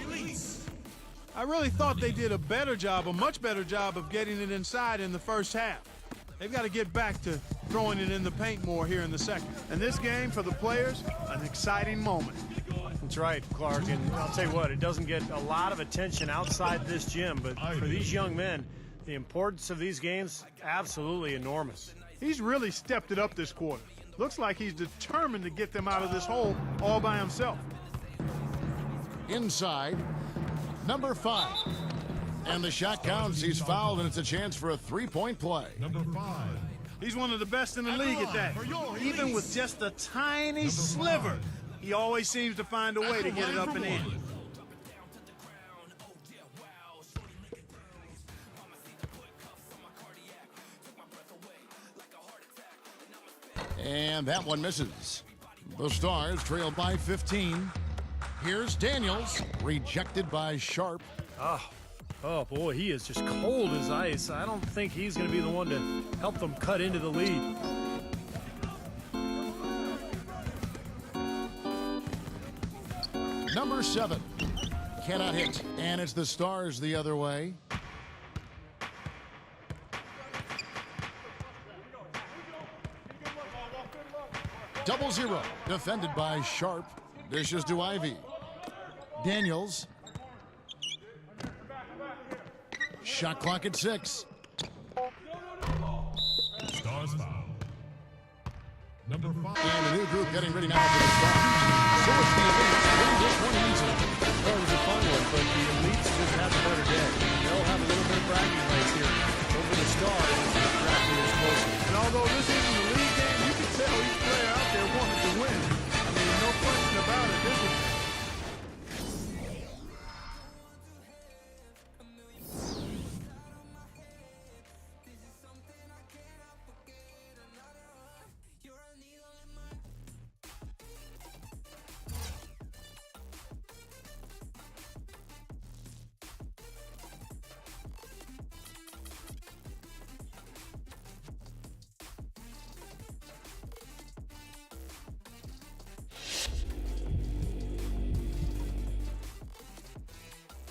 I really thought they did a better job, a much better job of getting it inside in the first half. They've got to get back to throwing it in the paint more here in the second. And this game, for the players, an exciting moment. That's right, Clark, and I'll tell you what, it doesn't get a lot of attention outside this gym, but for these young men, the importance of these games, absolutely enormous. He's really stepped it up this quarter. Looks like he's determined to get them out of this hole all by himself. Inside, number 5. And the shot counts. He's fouled, and it's a chance for a 3-point play. Number 5. He's one of the best in the league at that. Even with just a tiny sliver, he always seems to find a way to get it up and in. And that one misses. The Stars trail by 15. Here's Daniels, rejected by Sharp. Oh, boy, he is just cold as ice. I don't think he's going to be the one to help them cut into the lead. Number 7 cannot hit, and it's the Stars the other way. Double zero, defended by Sharp. Dishes to Ivy. Daniels. Shot clock at 6. Stars foul. Number 5. And a new group getting ready now for the Stars. So it's the Elites winning this one easily. Well, it was a fun one, but the Elites just had a better day. They'll have a little bit of bragging rights here over the Stars as the draft is closer. And although this isn't a league game, you can tell each player out there wanted to win. I mean, no question about it. This was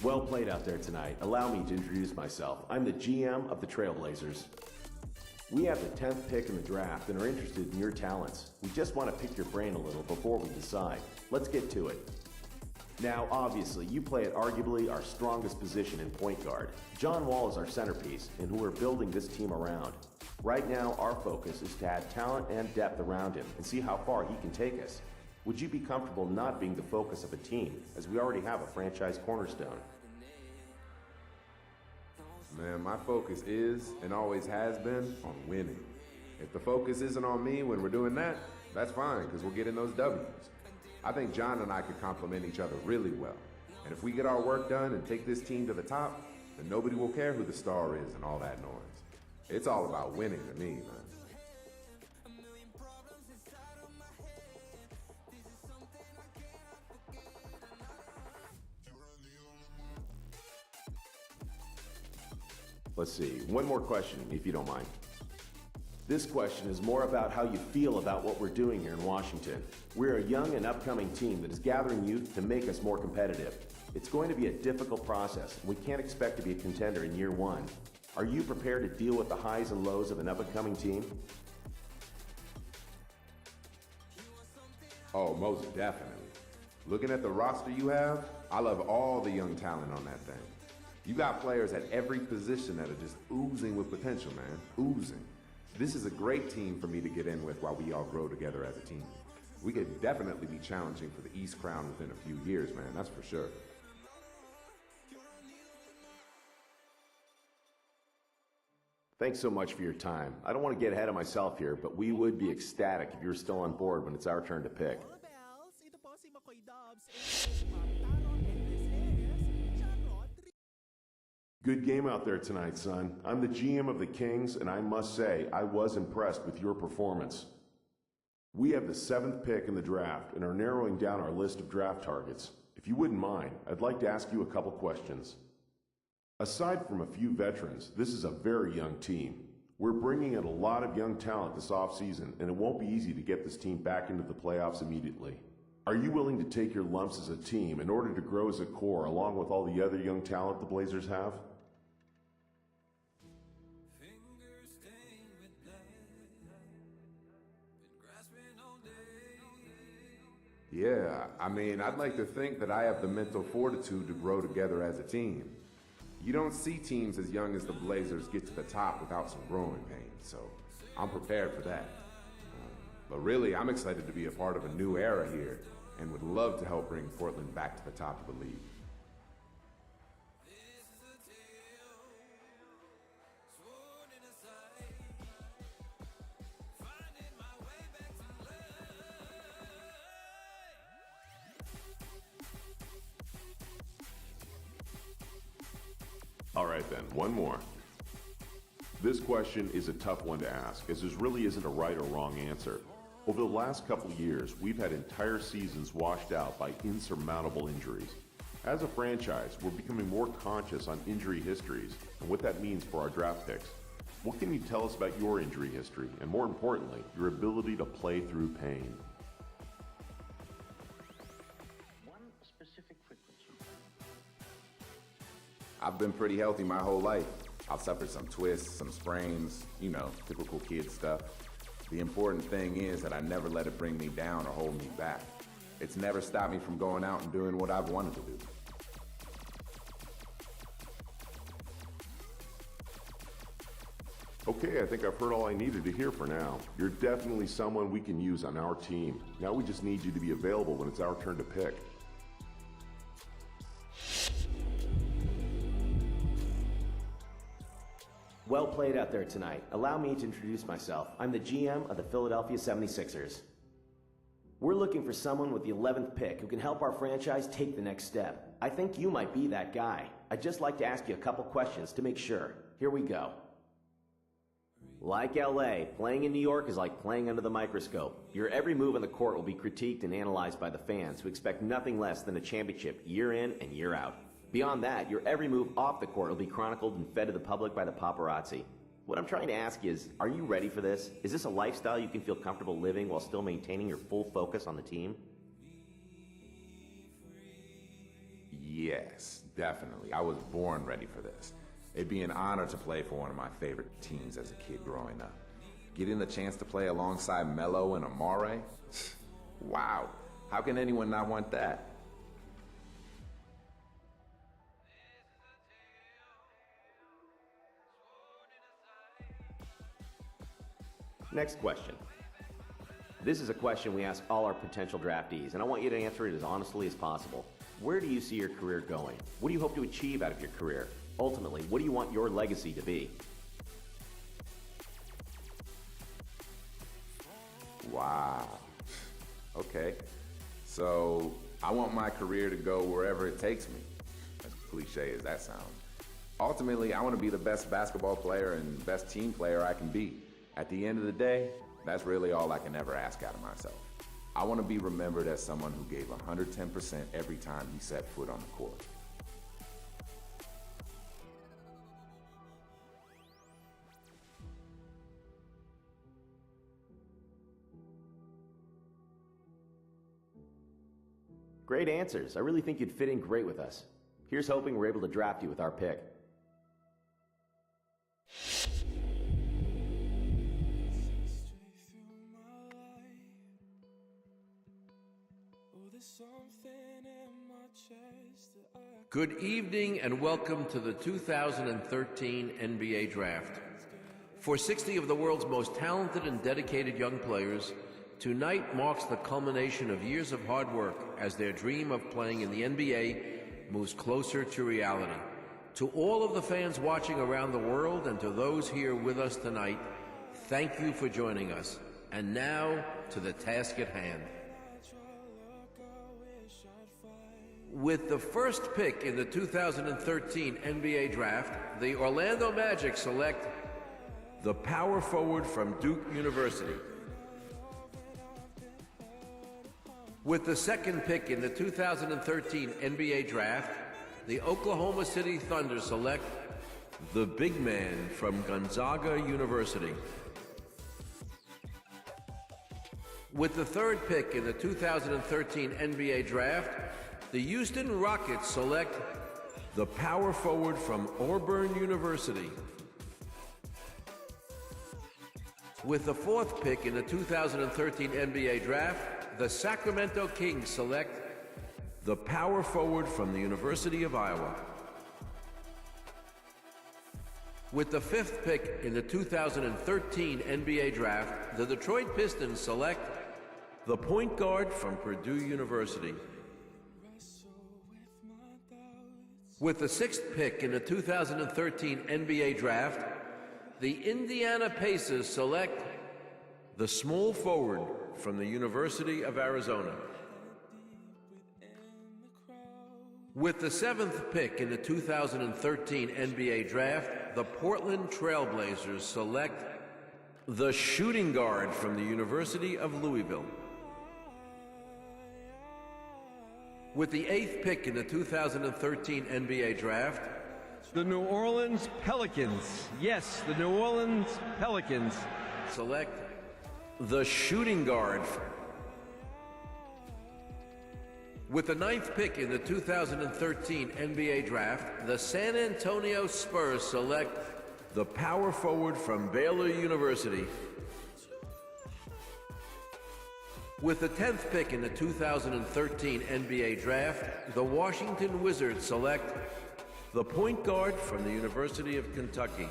Well played out there tonight. Allow me to introduce myself. I'm the GM of the Trailblazers. We have the 10th pick in the draft and are interested in your talents. We just want to pick your brain a little before we decide. Let's get to it. Now, obviously, you play at arguably our strongest position in point guard. John Wall is our centerpiece and who we're building this team around. Right now, our focus is to add talent and depth around him and see how far he can take us. Would you be comfortable not being the focus of a team, as we already have a franchise cornerstone? Man, my focus is and always has been on winning. If the focus isn't on me when we're doing that, that's fine, because we'll get in those W's. I think John and I could complement each other really well. And if we get our work done and take this team to the top, then nobody will care who the star is and all that noise. It's all about winning to me, man. Let's see, one more question, if you don't mind. This question is more about how you feel about what we're doing here in Washington. We're a young and upcoming team that is gathering youth to make us more competitive. It's going to be a difficult process, and we can't expect to be a contender in year one. Are you prepared to deal with the highs and lows of an up-and-coming team? Oh, most definitely. Looking at the roster you have, I love all the young talent on that thing. You got players at every position that are just oozing with potential, man. Oozing. This is a great team for me to get in with while we all grow together as a team. We could definitely be challenging for the East Crown within a few years, man, that's for sure. Thanks so much for your time. I don't want to get ahead of myself here, but we would be ecstatic if you're still on board when it's our turn to pick. Good game out there tonight, son. I'm the GM of the Kings, and I must say, I was impressed with your performance. We have the 7th pick in the draft and are narrowing down our list of draft targets. If you wouldn't mind, I'd like to ask you a couple questions. Aside from a few veterans, this is a very young team. We're bringing in a lot of young talent this offseason, and it won't be easy to get this team back into the playoffs immediately. Are you willing to take your lumps as a team in order to grow as a core along with all the other young talent the Blazers have? Yeah, I mean, I'd like to think that I have the mental fortitude to grow together as a team. You don't see teams as young as the Blazers get to the top without some growing pains, so I'm prepared for that. But really, I'm excited to be a part of a new era here and would love to help bring Portland back to the top of the league. All right then, one more. This question is a tough one to ask, as there really isn't a right or wrong answer. Over the last couple years, we've had entire seasons washed out by insurmountable injuries. As a franchise, we're becoming more conscious on injury histories and what that means for our draft picks. What can you tell us about your injury history, and more importantly, your ability to play through pain? I've been pretty healthy my whole life. I've suffered some twists, some sprains, you know, typical kid stuff. The important thing is that I never let it bring me down or hold me back. It's never stopped me from going out and doing what I've wanted to do. Okay, I think I've heard all I needed to hear for now. You're definitely someone we can use on our team. Now we just need you to be available when it's our turn to pick. Well played out there tonight. Allow me to introduce myself. I'm the GM of the Philadelphia 76ers. We're looking for someone with the 11th pick who can help our franchise take the next step. I think you might be that guy. I'd just like to ask you a couple questions to make sure. Here we go. Like LA, playing in New York is like playing under the microscope. Your every move on the court will be critiqued and analyzed by the fans who expect nothing less than a championship year in and year out. Beyond that, your every move off the court will be chronicled and fed to the public by the paparazzi. What I'm trying to ask is, are you ready for this? Is this a lifestyle you can feel comfortable living while still maintaining your full focus on the team? Yes, definitely. I was born ready for this. It'd be an honor to play for one of my favorite teams as a kid growing up. Getting the chance to play alongside Melo and Amare? Wow, how can anyone not want that? Next question. This is a question we ask all our potential draftees, and I want you to answer it as honestly as possible. Where do you see your career going? What do you hope to achieve out of your career? Ultimately, what do you want your legacy to be? Wow. Okay. So, I want my career to go wherever it takes me. As cliche as that sounds. Ultimately, I want to be the best basketball player and best team player I can be. At the end of the day, that's really all I can ever ask out of myself. I want to be remembered as someone who gave 110% every time he set foot on the court. Great answers. I really think you'd fit in great with us. Here's hoping we're able to draft you with our pick. Good evening and welcome to the 2013 NBA Draft. For 60 of the world's most talented and dedicated young players, tonight marks the culmination of years of hard work as their dream of playing in the NBA moves closer to reality. To all of the fans watching around the world and to those here with us tonight, thank you for joining us. And now to the task at hand. With the first pick in the 2013 NBA Draft, the Orlando Magic select the power forward from Duke University. With the second pick in the 2013 NBA Draft, the Oklahoma City Thunder select the big man from Gonzaga University. With the third pick in the 2013 NBA Draft, the Houston Rockets select the power forward from Auburn University. With the fourth pick in the 2013 NBA Draft, the Sacramento Kings select the power forward from the University of Iowa. With the fifth pick in the 2013 NBA Draft, the Detroit Pistons select the point guard from Purdue University. With the sixth pick in the 2013 NBA Draft, the Indiana Pacers select the small forward from the University of Arizona. With the seventh pick in the 2013 NBA Draft, the Portland Trail Blazers select the shooting guard from the University of Louisville. With the eighth pick in the 2013 NBA Draft, the New Orleans Pelicans, yes, the New Orleans Pelicans, select the shooting guard. With the ninth pick in the 2013 NBA Draft, the San Antonio Spurs select the power forward from Baylor University. With the 10th pick in the 2013 NBA Draft, the Washington Wizards select the point guard from the University of Kentucky.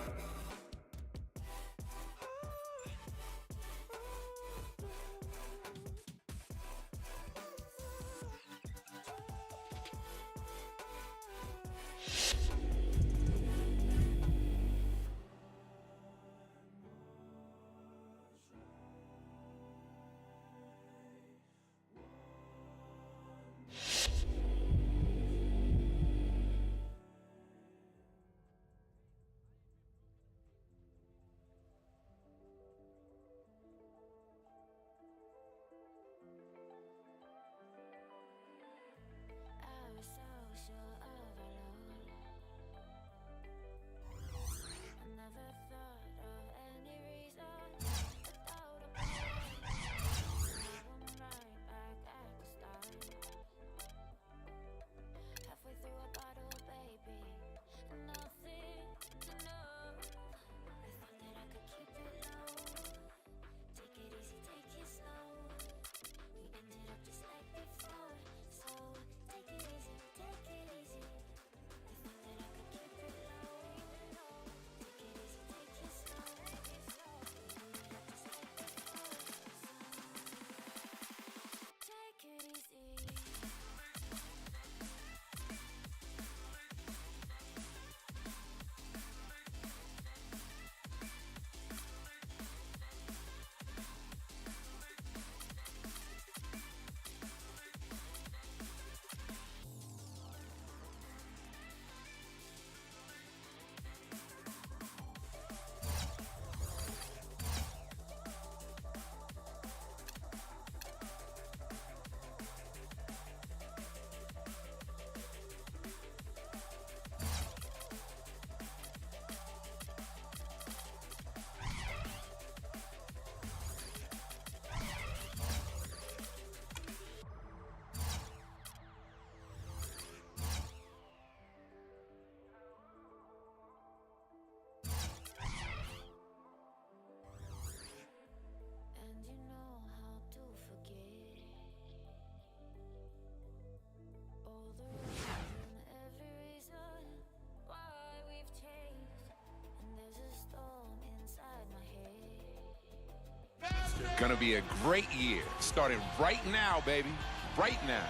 Gonna be a great year. Starting right now, baby. Right now.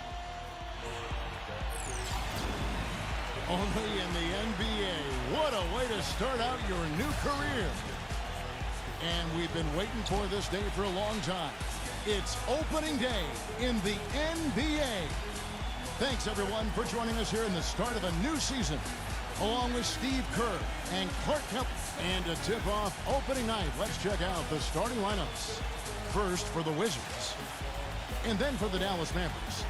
Only in the NBA. What a way to start out your new career. And we've been waiting for this day for a long time. It's opening day in the NBA. Thanks, everyone, for joining us here in the start of a new season, along with Steve Kerr and Clark Kemp. And to tip off opening night, let's check out the starting lineups. First for the Wizards, and then for the Dallas Mavericks.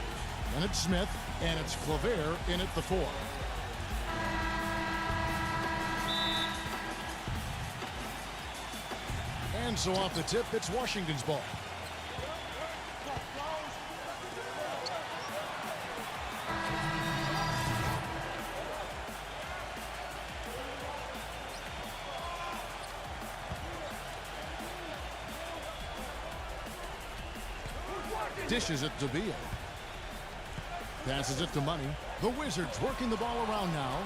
Then it's Smith, and it's Claver in at the 4. And so off the tip, it's Washington's ball. Dishes it to Beal. Passes it to Money. The Wizards working the ball around now.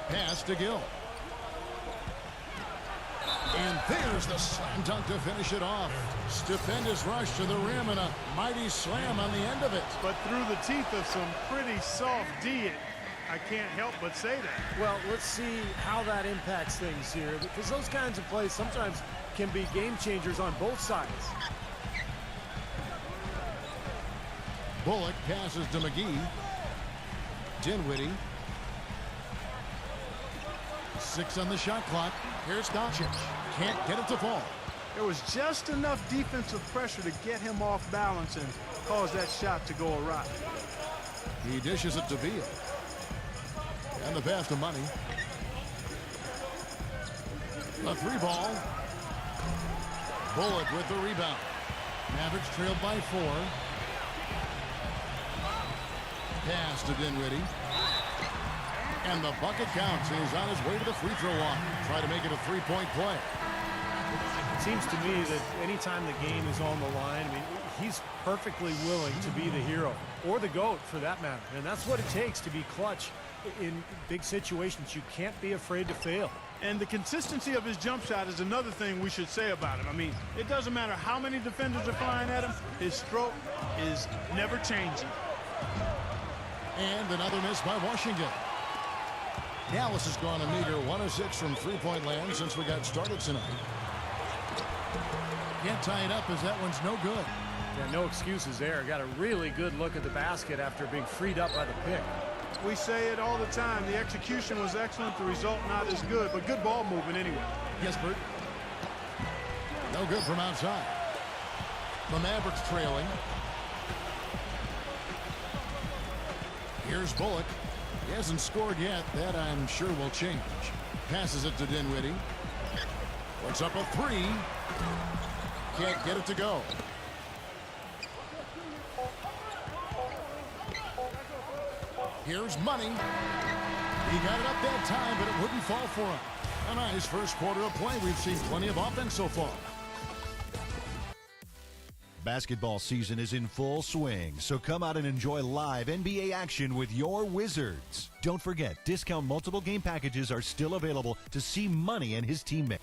Pass to Gill. And there's the slam dunk to finish it off. Stupendous rush to the rim and a mighty slam on the end of it. But through the teeth of some pretty soft D, I can't help but say that. Well, let's see how that impacts things here, because those kinds of plays sometimes can be game changers on both sides. Bullock passes to McGee. Dinwiddie. 6 on the shot clock. Here's Doncic. Can't get it to fall. There was just enough defensive pressure to get him off balance and cause that shot to go awry. He dishes it to Beal. And the pass to Money. A 3 ball. Bullock with the rebound. Mavericks trailed by 4. Pass to Dinwiddie. And the bucket counts. He's on his way to the free throw line. Try to make it a 3-point play. It seems to me that anytime the game is on the line, I mean, he's perfectly willing to be the hero, or the GOAT for that matter. And that's what it takes to be clutch in big situations. You can't be afraid to fail. And the consistency of his jump shot is another thing we should say about him. I mean, it doesn't matter how many defenders are flying at him, his stroke is never changing. And another miss by Washington. Dallas has gone a meager 1 of 6 from three-point land since we got started tonight. Can't tie it up as that one's no good. Yeah, no excuses there. Got a really good look at the basket after being freed up by the pick. We say it all the time. The execution was excellent. The result not as good, but good ball movement anyway. Yes, Bert. No good from outside. The Mavericks trailing. Here's Bullock. He hasn't scored yet. That, I'm sure, will change. Passes it to Dinwiddie. Puts up a 3. Can't get it to go. Here's Money. He got it up that time, but it wouldn't fall for him. A nice first quarter of play. We've seen plenty of offense so far. Basketball season is in full swing, so come out and enjoy live NBA action with your Wizards. Don't forget, discount multiple game packages are still available to see Money and his teammates.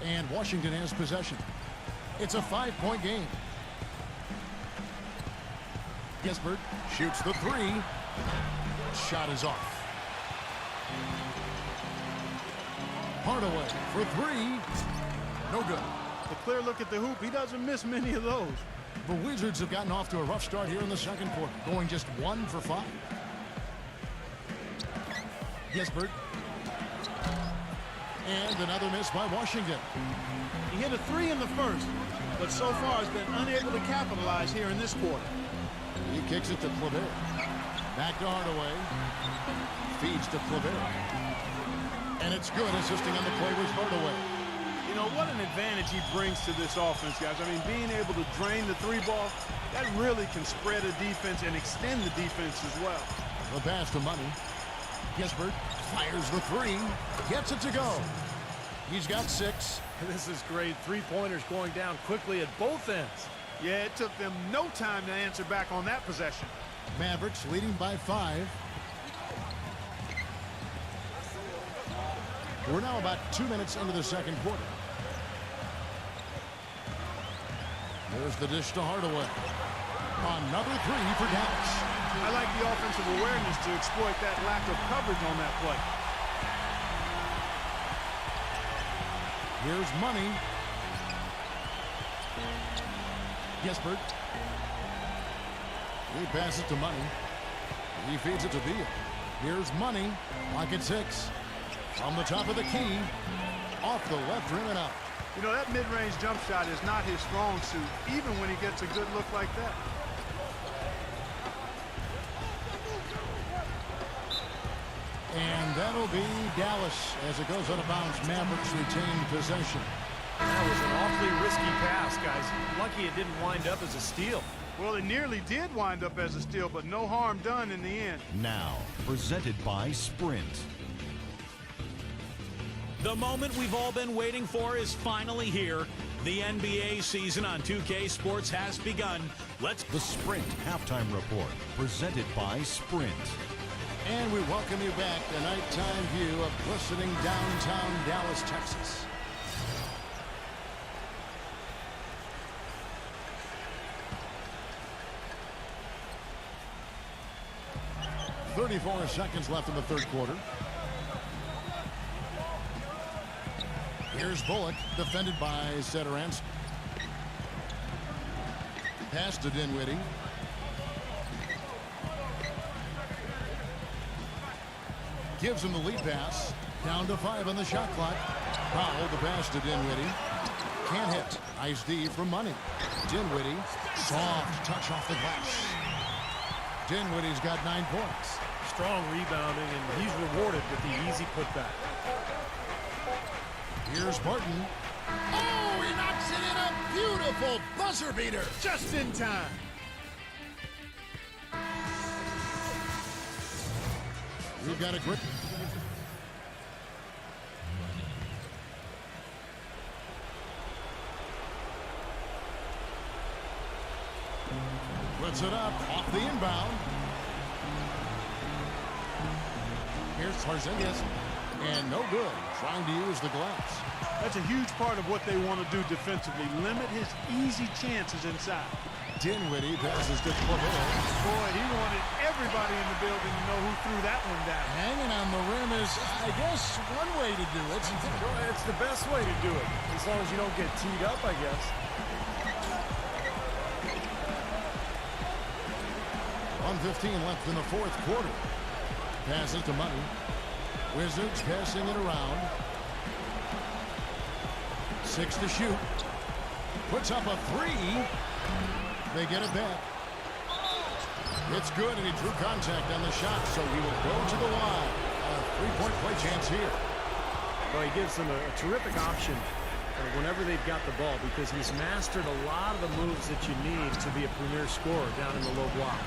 And Washington has possession. It's a 5-point game. Gisbert shoots the 3. Shot is off. Hardaway for 3. No good. A clear look at the hoop. He doesn't miss many of those. The Wizards have gotten off to a rough start here in the second quarter, going just 1 for 5. Gisbert. And another miss by Washington. He hit a 3 in the first, but so far has been unable to capitalize here in this quarter. He kicks it to Claver. Back to Hardaway. Feeds to Claver. And it's good. Assisting on the play was Hardaway. You know, what an advantage he brings to this offense, guys. I mean, being able to drain the 3 ball, that really can spread a defense and extend the defense as well. The pass to Money. Gisbert fires the 3. Gets it to go. He's got 6. This is great. 3-pointers going down quickly at both ends. Yeah, it took them no time to answer back on that possession. Mavericks leading by 5. We're now about 2 minutes into the second quarter. There's the dish to Hardaway. Another 3 for Dallas. I like the offensive awareness to exploit that lack of coverage on that play. Here's Money. Gisbert. He passes to Money. He feeds it to Beal. Here's Money. Pocket 6. From the top of the key. Off the left rim and out. You know, that mid-range jump shot is not his strong suit, even when he gets a good look like that. And that'll be Dallas as it goes out of bounds. Mavericks retain possession. That was an awfully risky pass, guys. Lucky it didn't wind up as a steal. Well, it nearly did wind up as a steal, but no harm done in the end. Now, presented by Sprint. The moment we've all been waiting for is finally here. The NBA season on 2K Sports has begun. The Sprint Halftime Report, presented by Sprint. And we welcome you back to nighttime view of glistening downtown Dallas, Texas. .34 seconds left in the third quarter. Here's Bullock, defended by Setoransky. Pass to Dinwiddie. Gives him the lead pass. Down to 5 on the shot clock. Powell, the pass to Dinwiddie. Can't hit. Nice D from Money. Dinwiddie, soft touch off the glass. Dinwiddie's got 9 points. Strong rebounding, and he's rewarded with the easy putback. Here's Barton. Oh, he knocks it in, a beautiful buzzer beater. Just in time. We've got a grip. Puts it up off the inbound. Here's Porzingis. And no good. Trying to use the glass. That's a huge part of what they want to do defensively. Limit his easy chances inside. Dinwiddie passes to Clavel. Boy, he wanted everybody in the building to know who threw that one down. Hanging on the rim is, I guess, one way to do it. It's the best way to do it, as long as you don't get teed up, I guess. 1:15 left in the fourth quarter. Passes to Money. Wizards passing it around. 6 to shoot. Puts up a 3. They get it back. It's good, and he drew contact on the shot, so he will go to the line. A 3-point play chance here. Well, he gives them a terrific option whenever they've got the ball, because he's mastered a lot of the moves that you need to be a premier scorer down in the low block.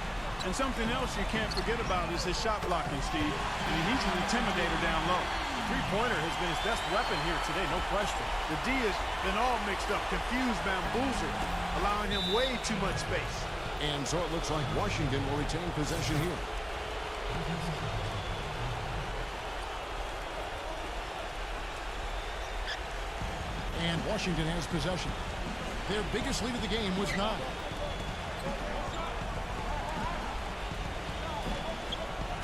And something else you can't forget about is his shot blocking, Steve. I mean, he's an intimidator down low. Three-pointer has been his best weapon here today, no question. The D has been all mixed up, confused, bamboozled, allowing him way too much space. And so it looks like Washington will retain possession here. And Washington has possession. Their biggest lead of the game was 9.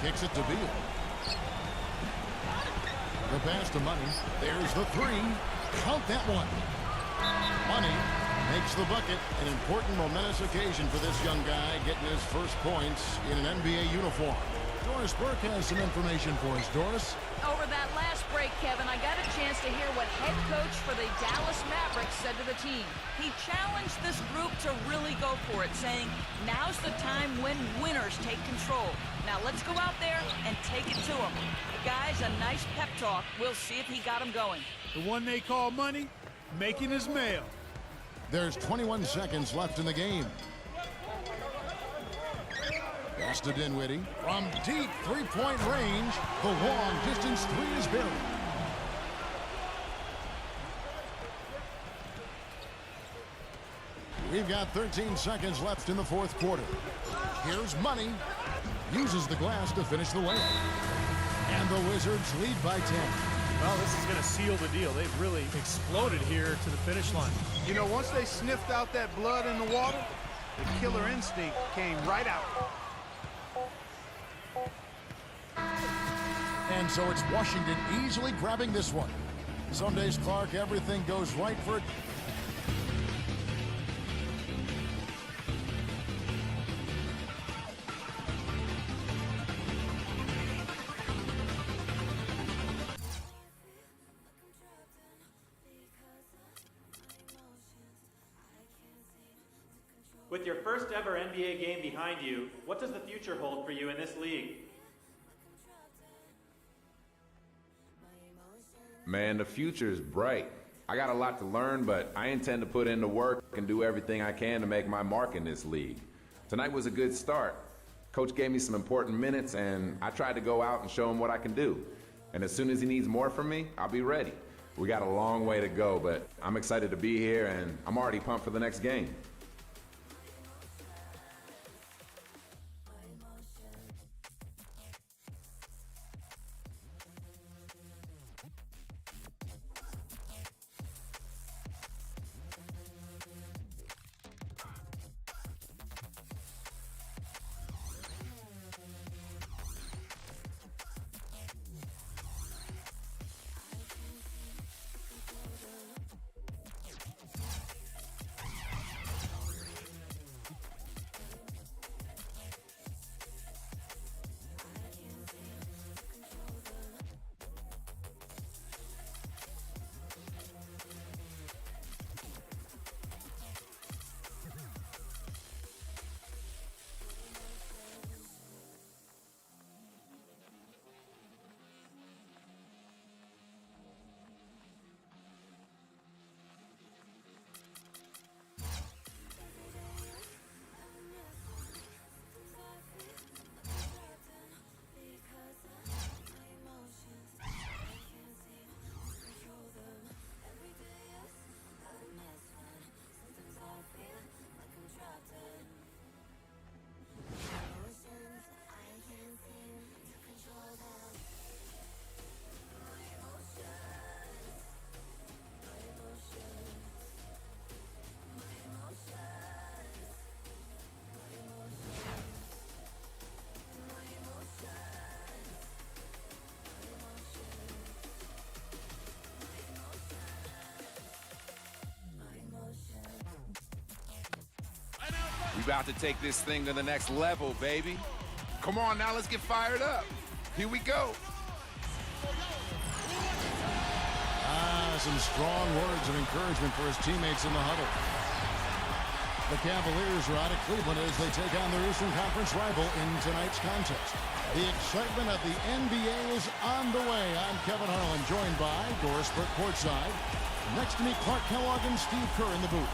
Kicks it to Beal. The pass to Money. There's the 3. Count that one. Money makes the bucket. An important momentous occasion for this young guy, getting his first points in an NBA uniform. Doris Burke has some information for us. Doris? Over that last break, Kevin, I got a chance to hear what head coach for the Dallas Mavericks said to the team. He challenged this group to really go for it, saying, now's the time when winners take control. Now let's go out there and take it to them. Guys, a nice pep talk. We'll see if he got him going. The one they call Money, making his mail. There's 21 seconds left in the game. Pass to Dinwiddie. From deep three-point range, the long distance 3 is buried. We've got 13 seconds left in the fourth quarter. Here's Money. Uses the glass to finish the layup. And the Wizards lead by 10. Well, this is going to seal the deal. They've really exploded here to the finish line. You know, once they sniffed out that blood in the water, the killer instinct came right out. And so it's Washington easily grabbing this one. Some days, Clark, everything goes right for it. With your first ever NBA game behind you, what does the future hold for you in this league? Man, the future is bright. I got a lot to learn, but I intend to put in the work and do everything I can to make my mark in this league. Tonight was a good start. Coach gave me some important minutes, and I tried to go out and show him what I can do. And as soon as he needs more from me, I'll be ready. We got a long way to go, but I'm excited to be here, and I'm already pumped for the next game. We about to take this thing to the next level, baby. Come on now, let's get fired up. Here we go. Some strong words of encouragement for his teammates in the huddle. The Cavaliers are out of Cleveland as they take on their Eastern Conference rival in tonight's contest. The excitement of the NBA is on the way. I'm Kevin Harlan, joined by Doris Burke courtside. Next to me, Clark Kellogg and Steve Kerr in the booth.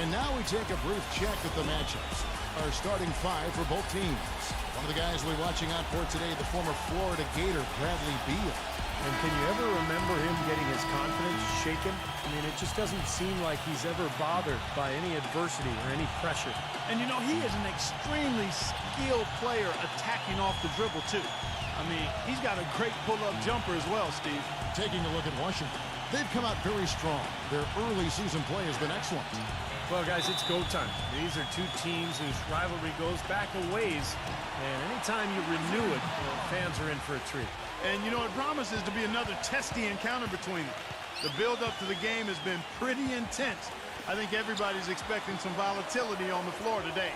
And now we take a brief check at the matchups. Our starting five for both teams. One of the guys we're watching out for today, the former Florida Gator, Bradley Beal. And can you ever remember him getting his confidence shaken? I mean, it just doesn't seem like he's ever bothered by any adversity or any pressure. And you know, he is an extremely skilled player attacking off the dribble, too. I mean, he's got a great pull-up jumper as well, Steve. Taking a look at Washington, they've come out very strong. Their early season play has been excellent. Well, guys, it's go time. These are two teams whose rivalry goes back a ways. And anytime you renew it, fans are in for a treat. And, you know, it promises to be another testy encounter between them. The build-up to the game has been pretty intense. I think everybody's expecting some volatility on the floor today.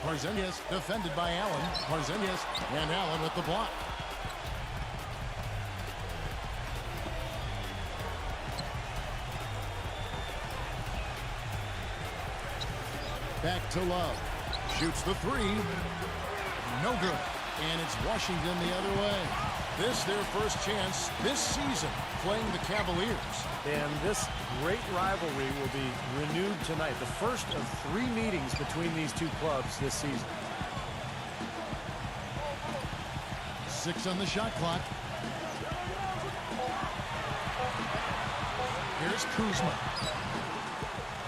Porzingis defended by Allen. Porzingis and Allen with the block. Back to Love. Shoots the three. No good. And it's Washington the other way. This their first chance this season playing the Cavaliers. And this great rivalry will be renewed tonight. The first of 3 meetings between these two clubs this season. 6 on the shot clock. Here's Here's Kuzma.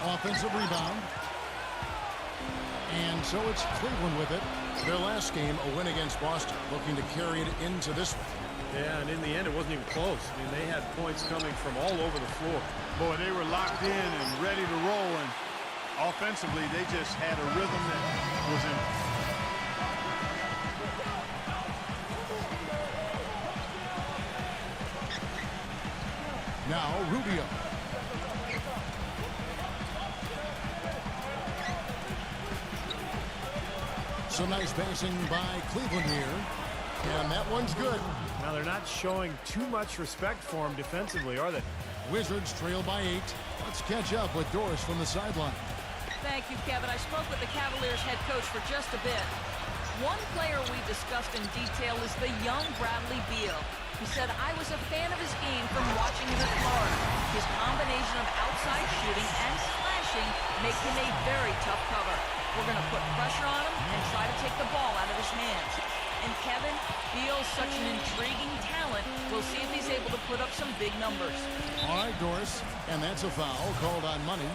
Offensive rebound. And so it's Cleveland with it. Their last game, a win against Boston, looking to carry it into this one. Yeah, and in the end, it wasn't even close. I mean, they had points coming from all over the floor. Boy, they were locked in and ready to roll, and offensively, they just had a rhythm that was in. Now, Rubio. Some nice passing by Cleveland here. And that one's good. Now, they're not showing too much respect for him defensively, are they? Wizards trail by 8. Let's catch up with Doris from the sideline. Thank you, Kevin. I spoke with the Cavaliers head coach for just a bit. One player we discussed in detail is the young Bradley Beal. He said, I was a fan of his game from watching him at Florida. His combination of outside shooting and slashing make him a very tough cover. We're going to put pressure on him and try to take the ball out of his hands. And Kevin, Beal's such an intriguing talent. We'll see if he's able to put up some big numbers. All right, Doris. And that's a foul called on Money.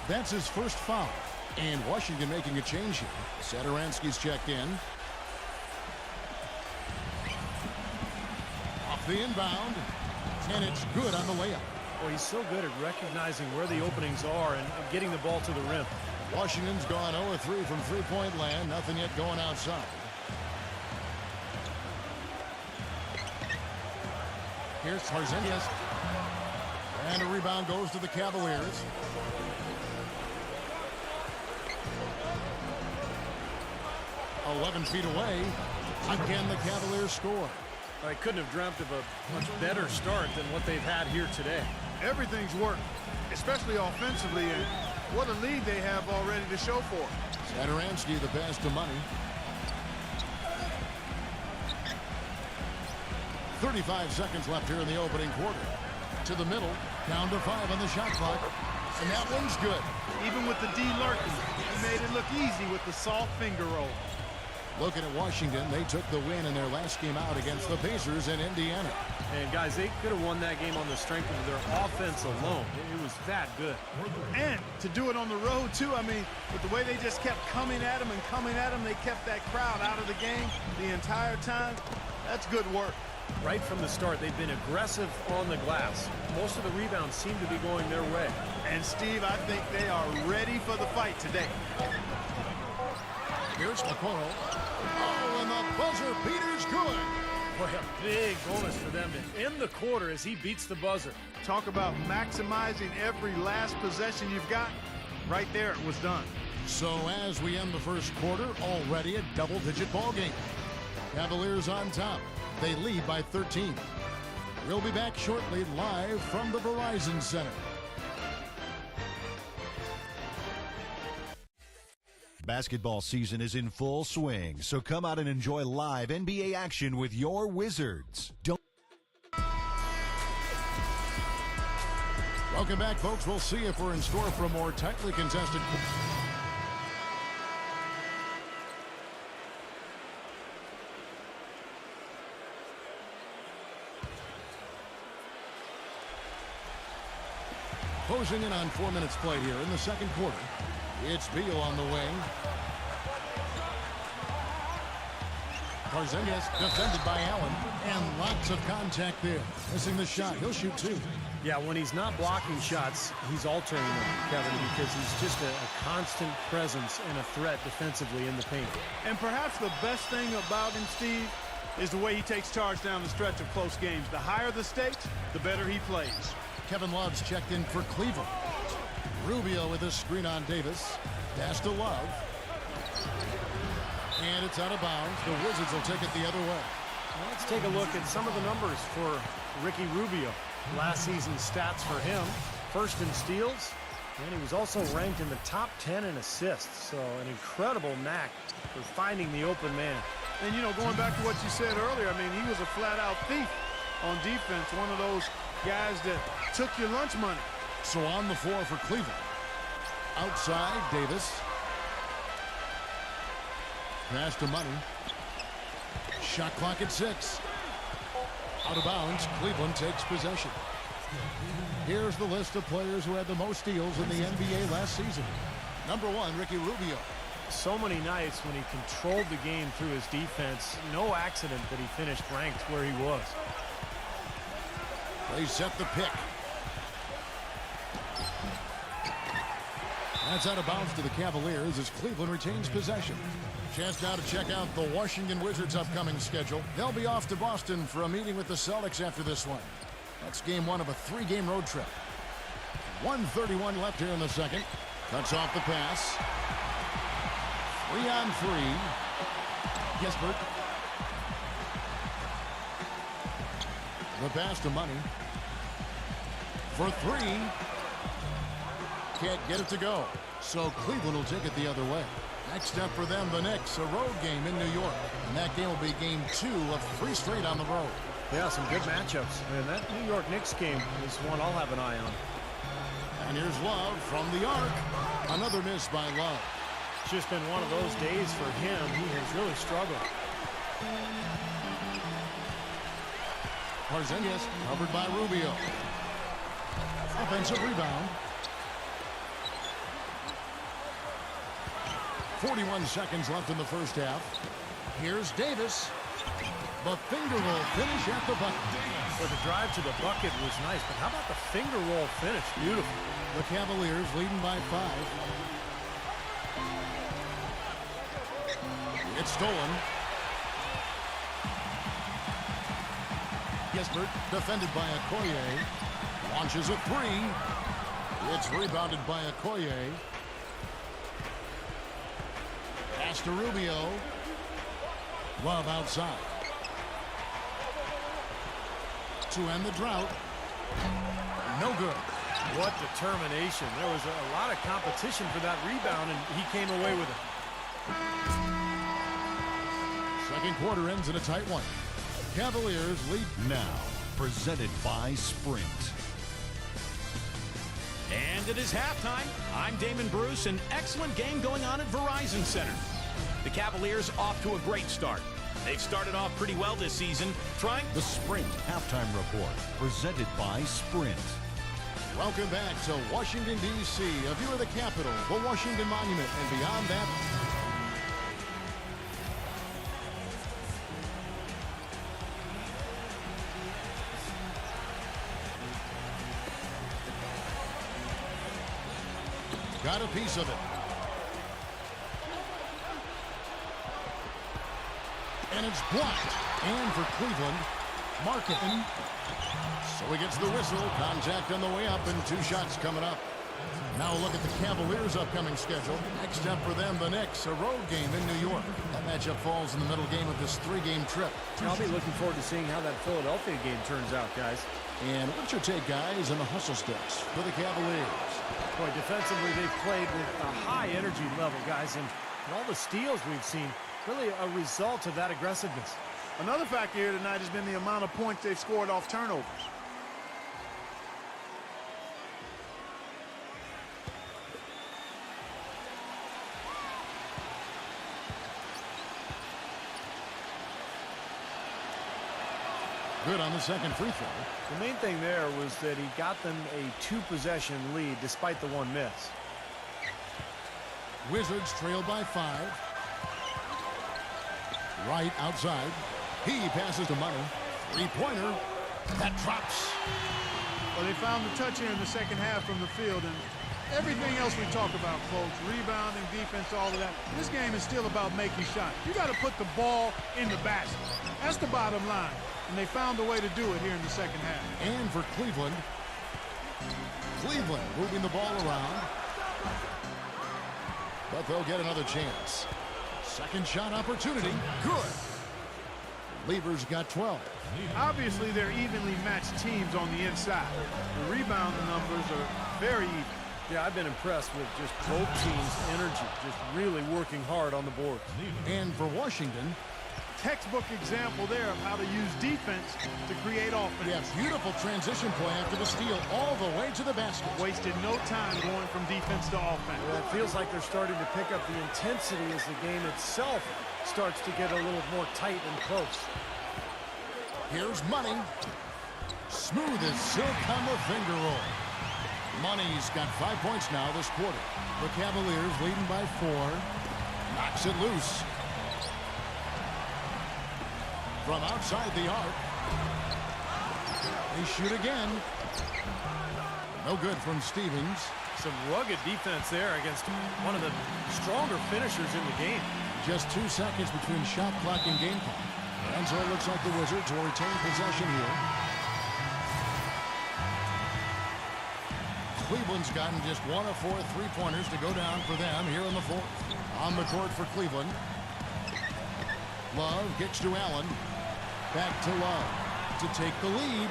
That's his first foul. And Washington making a change here. Satoransky's checked in. Off the inbound. And it's good on the layup. Well, he's so good at recognizing where the openings are and getting the ball to the rim. Washington's gone 0-3 from three-point land. Nothing yet going outside. Here's Tarzanez. And a rebound goes to the Cavaliers. "11 feet away. Again, the Cavaliers score. I couldn't have dreamt of a much better start than what they've had here today. Everything's worked, especially offensively, and what a lead they have already to show for. Satoransky, the pass to Money. 35 seconds left here in the opening quarter. To the middle, down to 5 on the shot clock. And that one's good. Even with the D lurking, he made it look easy with the soft finger roll. Looking at Washington, they took the win in their last game out against the Pacers in Indiana. And guys, they could have won that game on the strength of their offense alone. It was that good. And to do it on the road, too, I mean, with the way they just kept coming at them and coming at them, they kept that crowd out of the game the entire time. That's good work. Right from the start, they've been aggressive on the glass. Most of the rebounds seem to be going their way. And, Steve, I think they are ready for the fight today. Here's McConnell. Oh, and the buzzer beater's good. Boy, a big bonus for them to end the quarter as he beats the buzzer. Talk about maximizing every last possession you've got. Right there, it was done. So as we end the first quarter, already a double-digit ball game. Cavaliers on top. They lead by 13. We'll be back shortly live from the Verizon Center. Basketball season is in full swing, so come out and enjoy live NBA action with your Wizards. Welcome back, folks. We'll see if we're in store for a more tightly contested. Closing in on 4 minutes played here in the second quarter. It's Beal on the wing. Porzingis defended by Allen. And lots of contact there. Missing the shot. He'll shoot 2. Yeah, when he's not blocking shots, he's altering them, Kevin, because he's just a constant presence and a threat defensively in the paint. And perhaps the best thing about him, Steve, is the way he takes charge down the stretch of close games. The higher the stakes, the better he plays. Kevin Love's checked in for Cleveland. Rubio with a screen on Davis. Pass to Love. And it's out of bounds. The Wizards will take it the other way. Well, let's take a look at some of the numbers for Ricky Rubio. Last season's stats for him. First in steals, and he was also ranked in the top 10 in assists. So an incredible knack for finding the open man. And, you know, going back to what you said earlier, I mean, he was a flat-out thief on defense. One of those guys that took your lunch money. So on the floor for Cleveland. Outside, Davis. Pass to Money. Shot clock at 6. Out of bounds, Cleveland takes possession. Here's the list of players who had the most steals in the NBA last season. Number 1, Ricky Rubio. So many nights when he controlled the game through his defense. No accident that he finished ranked where he was. They set the pick. That's out of bounds to the Cavaliers as Cleveland retains possession. Chance now to check out the Washington Wizards' upcoming schedule. They'll be off to Boston for a meeting with the Celtics after this one. That's game 1 of a 3-game road trip. 1:31 left here in the second. Cuts off the pass. 3-on-3. Gisbert. The pass to Money. For 3. Can't get it to go. So Cleveland will take it the other way. Next up for them, the Knicks, a road game in New York. And that game will be game 2 of 3 straight on the road. Yeah, some good matchups. And that New York Knicks game is one I'll have an eye on. And here's Love from the arc. Another miss by Love. It's just been one of those days for him. He has really struggled. Porzingis covered by Rubio. Offensive rebound. 41 seconds left in the first half. Here's Davis. The finger roll finish at the bucket. Well, the drive to the bucket was nice, but how about the finger roll finish? Beautiful. The Cavaliers leading by 5. It's stolen. Gisbert defended by Okoye. Launches a 3. It's rebounded by Okoye. Pass to Rubio. Love outside. To end the drought. No good. What determination. There was a lot of competition for that rebound, and he came away with it. Second quarter ends in a tight one. Cavaliers lead. Now, presented by Sprint. And it is halftime. I'm Damon Bruce. An excellent game going on at Verizon Center. The Cavaliers off to a great start. They've started off pretty well this season, trying... The Sprint Halftime Report, presented by Sprint. Welcome back to Washington, D.C. A view of the Capitol, the Washington Monument, and beyond that... Got a piece of it. And it's blocked. And for Cleveland, Markin. So he gets the whistle. Contact on the way up and 2 shots coming up. Now look at the Cavaliers' upcoming schedule. Next up for them, the Knicks, a road game in New York. That matchup falls in the middle game of this 3-game trip. I'll be looking forward to seeing how that Philadelphia game turns out, guys. And what's your take, guys, on the hustle steps for the Cavaliers? Boy, defensively, they've played with a high energy level, guys, and all the steals we've seen, really a result of that aggressiveness. Another factor here tonight has been the amount of points they've scored off turnovers. Good on the second free throw. The main thing there was that he got them a 2-possession lead despite the 1 miss. Wizards trail by 5. Right outside. He passes to Money. 3-pointer. That drops. Well, they found the touch here in the second half from the field, and everything else we talk about, folks, rebounding, defense, all of that, this game is still about making shots. You got to put the ball in the basket. That's the bottom line. And they found a way to do it here in the second half. And for Cleveland, moving the ball around. But they'll get another chance. Second shot opportunity. Good. Lever's got 12. Obviously, they're evenly matched teams on the inside. The rebound numbers are very even. Yeah, I've been impressed with just both teams' energy, just really working hard on the board. And for Washington, textbook example there of how to use defense to create offense. Yeah, beautiful transition play after the steal all the way to the basket. Wasted no time going from defense to offense. Well, it feels like they're starting to pick up the intensity as the game itself starts to get a little more tight and close. Here's Money. Smooth as silk on the finger roll. Money's got 5 points now this quarter. The Cavaliers leading by 4. Knocks it loose. From outside the arc. They shoot again. No good from Stevens. Some rugged defense there against one of the stronger finishers in the game. Just 2 seconds between shot clock and game clock. And so it looks like the Wizards will retain possession here. Cleveland's gotten just 1 of 4 3-pointers to go down for them here in the fourth. On the court for Cleveland. Love gets to Allen. Back to Love to take the lead.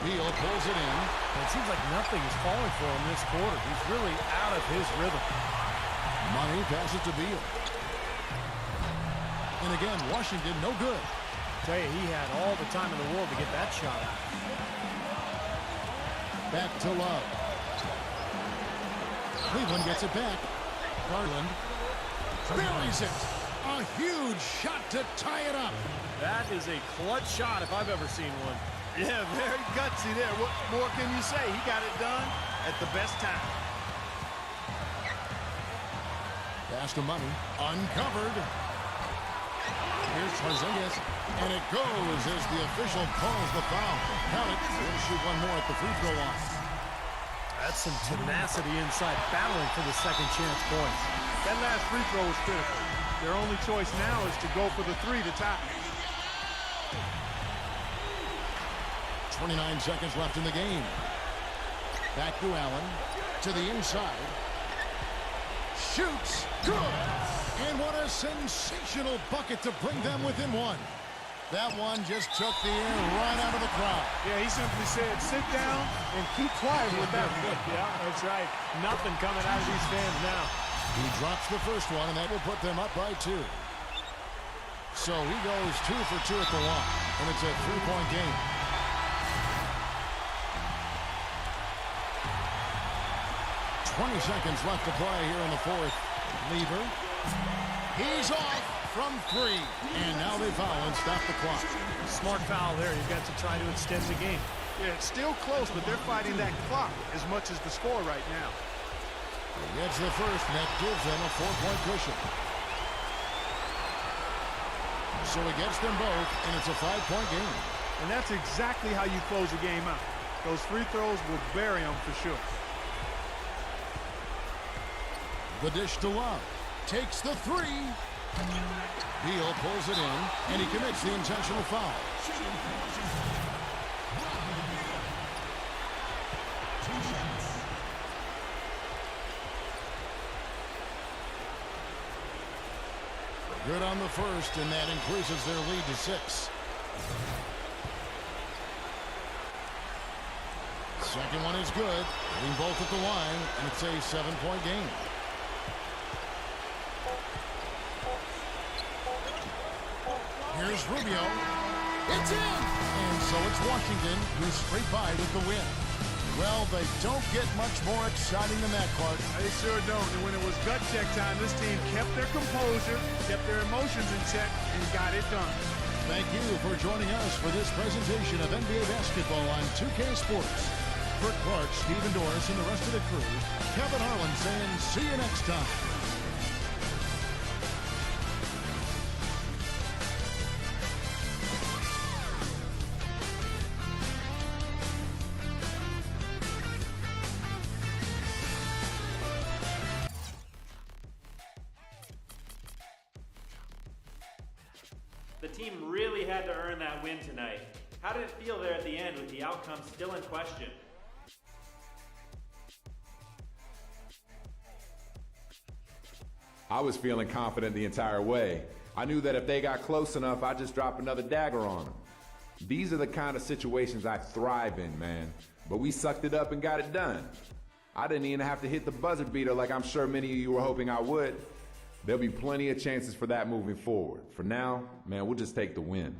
Beal pulls it in. It seems like nothing is falling for him this quarter. He's really out of his rhythm. Money passes to Beal. And again, Washington no good. I tell you, he had all the time in the world to get that shot out. Back to Love. Cleveland gets it back. Garland buries it. A huge shot to tie it up. That is a clutch shot if I've ever seen one. Yeah, very gutsy there. What more can you say? He got it done at the best time. Pass to Money. Uncovered. Here's Porzingis. And it goes as the official calls the foul. Count it. We'll shoot one more at the free throw line. That's some tenacity inside, battling for the second chance points. That last free throw was critical. Their only choice now is to go for the 3 to tie. 29 seconds left in the game. Back to Allen. To the inside. Shoots. Good. And what a sensational bucket to bring them within 1. That one just took the air right out of the crowd. Yeah, he simply said, sit down and keep quiet with that one. Yeah, that's right. Nothing coming out of these fans now. He drops the first one, and that will put them up by 2. So he goes 2 for 2 at the line, and it's a 3-point game. .20 seconds left to play here in the fourth. Lever. He's off from 3. And now they foul and stop the clock. Smart foul there. You've got to try to extend the game. Yeah, it's still close, but they're fighting that clock as much as the score right now. He gets the first, and that gives them a 4-point cushion. So he gets them both, and it's a 5-point game. And that's exactly how you close a game out. Those free throws will bury them for sure. The dish to Love. Takes the 3. Beal pulls it in, and he commits the intentional foul. Good on the first, and that increases their lead to 6. Second one is good. Hitting both at the line, and it's a 7-point game. Here's Rubio. It's in! And so it's Washington who's straight by with the win. Well, they don't get much more exciting than that, Clark. They sure don't. And when it was gut check time, this team kept their composure, kept their emotions in check, and got it done. Thank you for joining us for this presentation of NBA basketball on 2K Sports. For Clark, Stephen Doris, and the rest of the crew, Kevin Harlan saying see you next time. The team really had to earn that win tonight. How did it feel there at the end with the outcome still in question? I was feeling confident the entire way. I knew that if they got close enough, I'd just drop another dagger on them. These are the kind of situations I thrive in, man. But we sucked it up and got it done. I didn't even have to hit the buzzer beater like I'm sure many of you were hoping I would. There'll be plenty of chances for that moving forward. For now, man, we'll just take the win.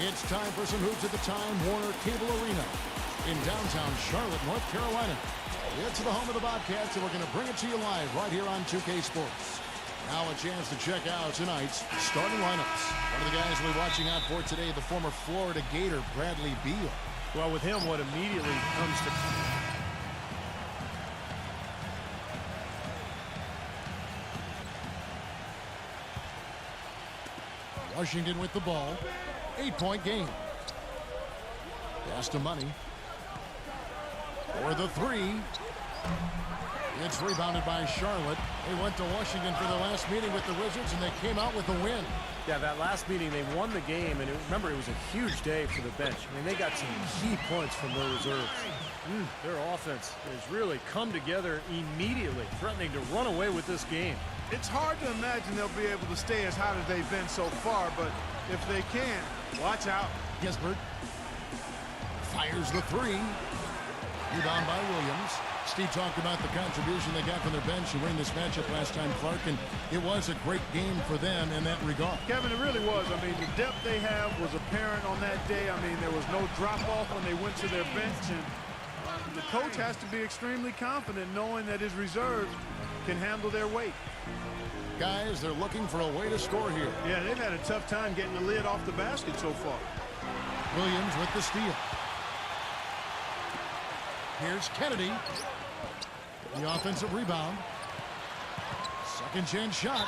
It's time for some hoops at the Time Warner Cable Arena in downtown Charlotte, North Carolina. It's the home of the Bobcats, and we're going to bring it to you live right here on 2K Sports. Now a chance to check out tonight's starting lineups. One of the guys we're watching out for today, the former Florida Gator, Bradley Beal. Well, with him, what immediately comes to... Washington with the ball. 8-point game. Pass to Money. For the three. It's rebounded by Charlotte. They went to Washington for the last meeting with the Wizards, and they came out with a win. Yeah, that last meeting, they won the game, and remember, it was a huge day for the bench. I mean, they got some key points from their reserves. Their offense has really come together immediately, threatening to run away with this game. It's hard to imagine they'll be able to stay as hot as they've been so far, but if they can, watch out. Gisbert fires the three. Rebound by Williams. Steve talked about the contribution they got from their bench to win this matchup last time, Clark, and it was a great game for them in that regard. Kevin, it really was. I mean, the depth they have was apparent on that day. I mean, there was no drop-off when they went to their bench, and the coach has to be extremely confident knowing that his reserves can handle their weight. Guys, they're looking for a way to score here. Yeah, they've had a tough time getting the lid off the basket so far. Williams with the steal. Here's Kennedy. The offensive rebound. Second chance shot.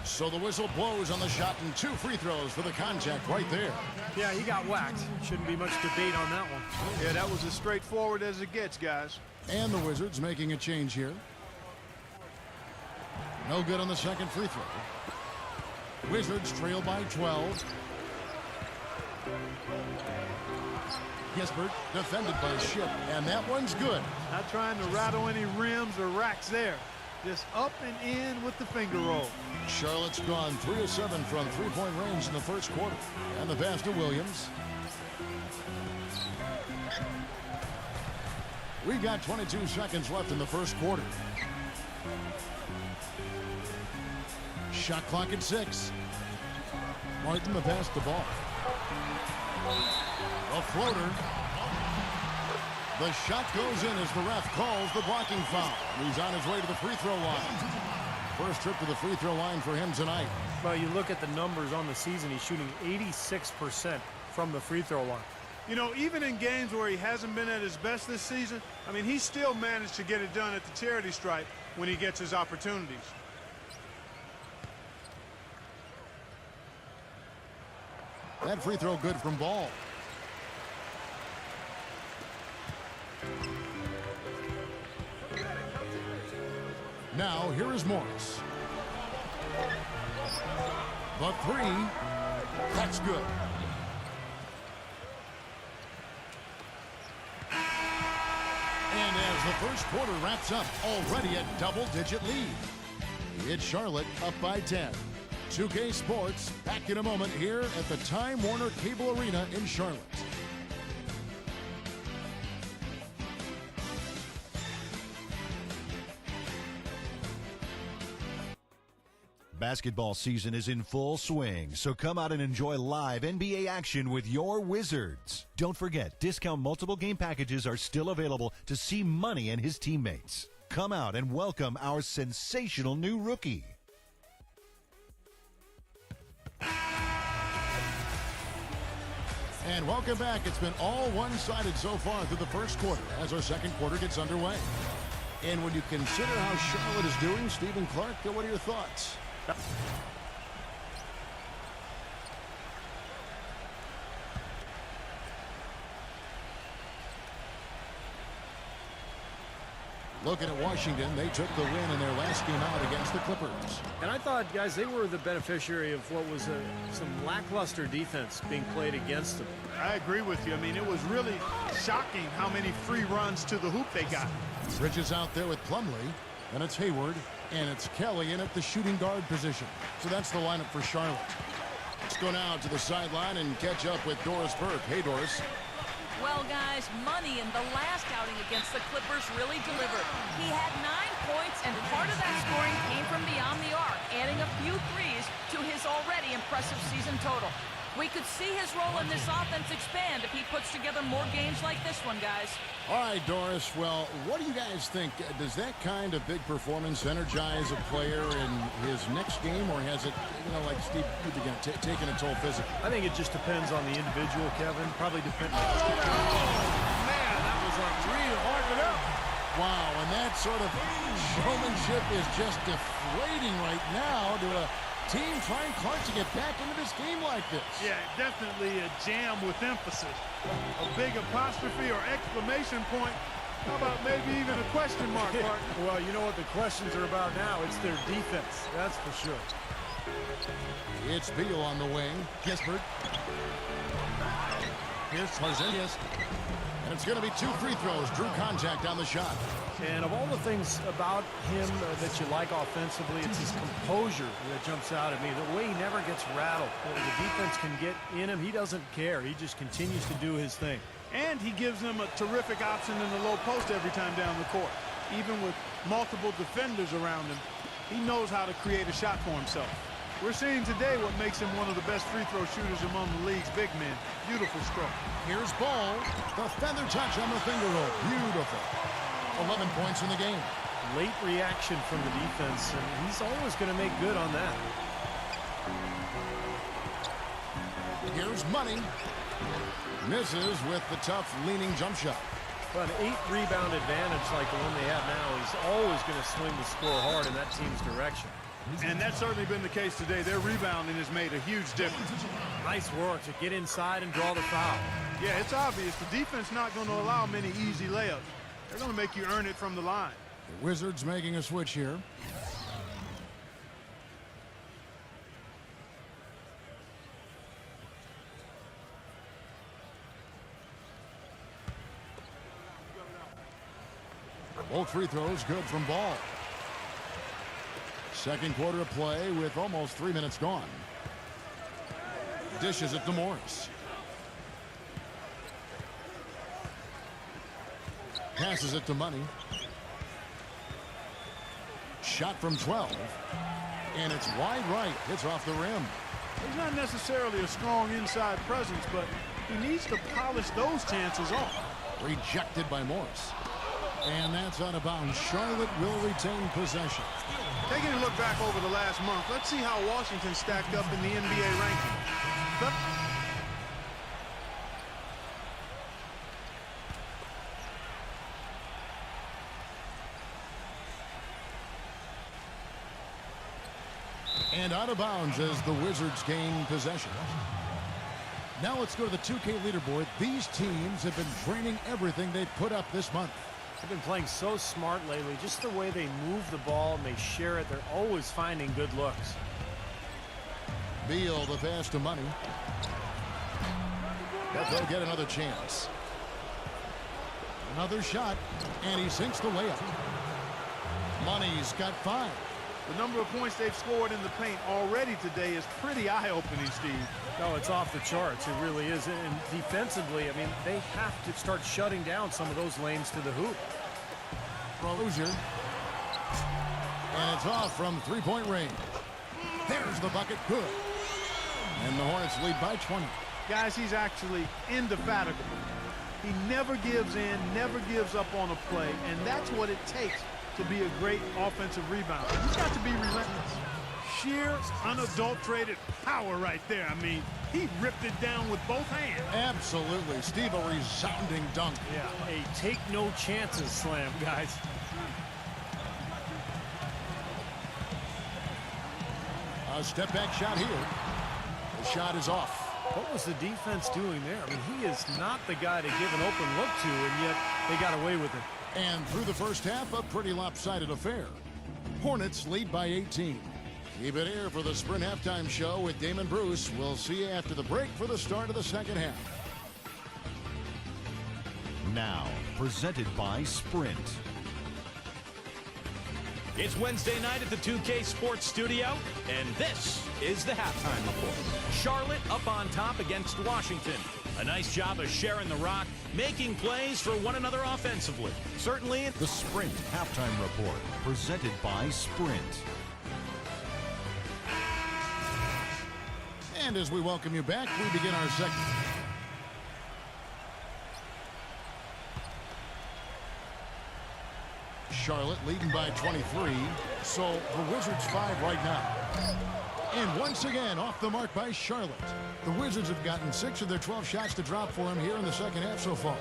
So the whistle blows on the shot, and 2 free throws for the contact right there. Yeah, he got whacked. Shouldn't be much debate on that one. Yeah, that was as straightforward as it gets, guys. And the Wizards making a change here. No good on the second free throw. Wizards trail by 12. Gisbert defended by Ship, and that one's good. Not trying to rattle any rims or racks there. Just up and in with the finger roll. Charlotte's gone 3 of 7 from three-point range in the first quarter. And the pass to Williams. We've got 22 seconds left in the first quarter. Shot clock at 6. Martin the pass to Ball. A floater. The shot goes in as the ref calls the blocking foul. He's on his way to the free throw line. First trip to the free throw line for him tonight. Well, you look at the numbers on the season, he's shooting 86% from the free throw line. You know, even in games where he hasn't been at his best this season, I mean, he still managed to get it done at the charity stripe when he gets his opportunities. That free throw good from Ball. Now, here is Morris. The three. That's good. And as the first quarter wraps up, already a double-digit lead. It's Charlotte up by 10. 2K Sports back in a moment here at the Time Warner Cable Arena in Charlotte. Basketball season is in full swing, so come out and enjoy live NBA action with your Wizards. Don't forget, discount multiple game packages are still available to see Money and his teammates. Come out and welcome our sensational new rookie. And welcome back. It's been all one-sided so far through the first quarter as our second quarter gets underway. And when you consider how Charlotte is doing, Stephen Clark, what are your thoughts? Looking at Washington, they took the win in their last game out against the Clippers. And I thought, guys, they were the beneficiary of what was some lackluster defense being played against them. I agree with you. I mean, it was really shocking how many free runs to the hoop they got. Bridges out there with Plumlee, and it's Hayward, and it's Kelly in at the shooting guard position. So that's the lineup for Charlotte. Let's go now to the sideline and catch up with Doris Burke. Hey, Doris. Well, guys, Money in the last outing against the Clippers really delivered. He had 9 points, and part of that scoring came from beyond the arc, adding a few threes to his already impressive season total. We could see his role in this offense expand if he puts together more games like this one, guys. All right, Doris. Well, what do you guys think? Does that kind of big performance energize a player in his next game, or has it, like Steve, taken a toll physically? I think it just depends on the individual, Kevin. Probably depends. Oh, man, that was unreal. Hard it up. Wow, and that sort of showmanship is just deflating right now to a team trying Clark to get back into this game like this. Yeah, definitely a jam with emphasis. A big apostrophe or exclamation point. How about maybe even a question mark, Martin? Well, you know what the questions are about now? It's their defense, that's for sure. It's Beal on the wing. Gisbert. Here's Porzingis. And it's going to be 2 free throws. Drew contact on the shot. And of all the things about him that you like offensively, it's his composure that jumps out at me. The way he never gets rattled. The defense can get in him. He doesn't care. He just continues to do his thing. And he gives them a terrific option in the low post every time down the court. Even with multiple defenders around him, he knows how to create a shot for himself. We're seeing today what makes him one of the best free throw shooters among the league's big men. Beautiful stroke. Here's Ball. The feather touch on the finger roll. Beautiful. 11 points in the game. Late reaction from the defense, and he's always going to make good on that. Here's Money. Misses with the tough leaning jump shot. But an 8-rebound advantage like the one they have now is always going to swing the score hard in that team's direction. And that's certainly been the case today. Their rebounding has made a huge difference. Nice work to get inside and draw the foul. Yeah, it's obvious. The defense not going to allow many easy layups. They're going to make you earn it from the line. The Wizards making a switch here. Both free throws good from Ball. Second quarter of play with almost 3 minutes gone. Dishes it to Morris. Passes it to Money. Shot from 12. And it's wide right. Hits off the rim. He's not necessarily a strong inside presence, but he needs to polish those chances off. Rejected by Morris. And that's out of bounds. Charlotte will retain possession. Taking a look back over the last month, let's see how Washington stacked up in the NBA rankings. And out of bounds as the Wizards gain possession. Now let's go to the 2K leaderboard. These teams have been draining everything they've put up this month. They've been playing so smart lately. Just the way they move the ball and they share it. They're always finding good looks. Beal, the pass to Money. But they'll get another chance. Another shot, and he sinks the layup. Money's got 5. The number of points they've scored in the paint already today is pretty eye-opening, Steve. No, it's off the charts. It really is. And defensively, I mean, they have to start shutting down some of those lanes to the hoop. Rozier. And it's off from three-point range. There's the bucket. Good. And the Hornets lead by 20. Guys, he's actually indefatigable. He never gives in, never gives up on a play, and that's what it takes to be a great offensive rebounder. He's got to be relentless. Sheer, unadulterated power right there. I mean, he ripped it down with both hands. Absolutely. Steve, a resounding dunk. Yeah, a take no chances slam, guys. A step back shot here. The shot is off. What was the defense doing there? I mean, he is not the guy to give an open look to, and yet they got away with it. And through the first half, a pretty lopsided affair. Hornets lead by 18. Keep it here for the Sprint Halftime Show with Damon Bruce. We'll see you after the break for the start of the second half. Now, presented by Sprint. It's Wednesday night at the 2K Sports Studio, and this is the halftime report. Charlotte up on top against Washington. A nice job of sharing the rock, making plays for one another offensively. Certainly, The Sprint Halftime Report, presented by Sprint. And as we welcome you back, we begin our second. Charlotte leading by 23. So the Wizards 5 right now. And once again, off the mark by Charlotte. The Wizards have gotten 6 of their 12 shots to drop for him here in the second half so far.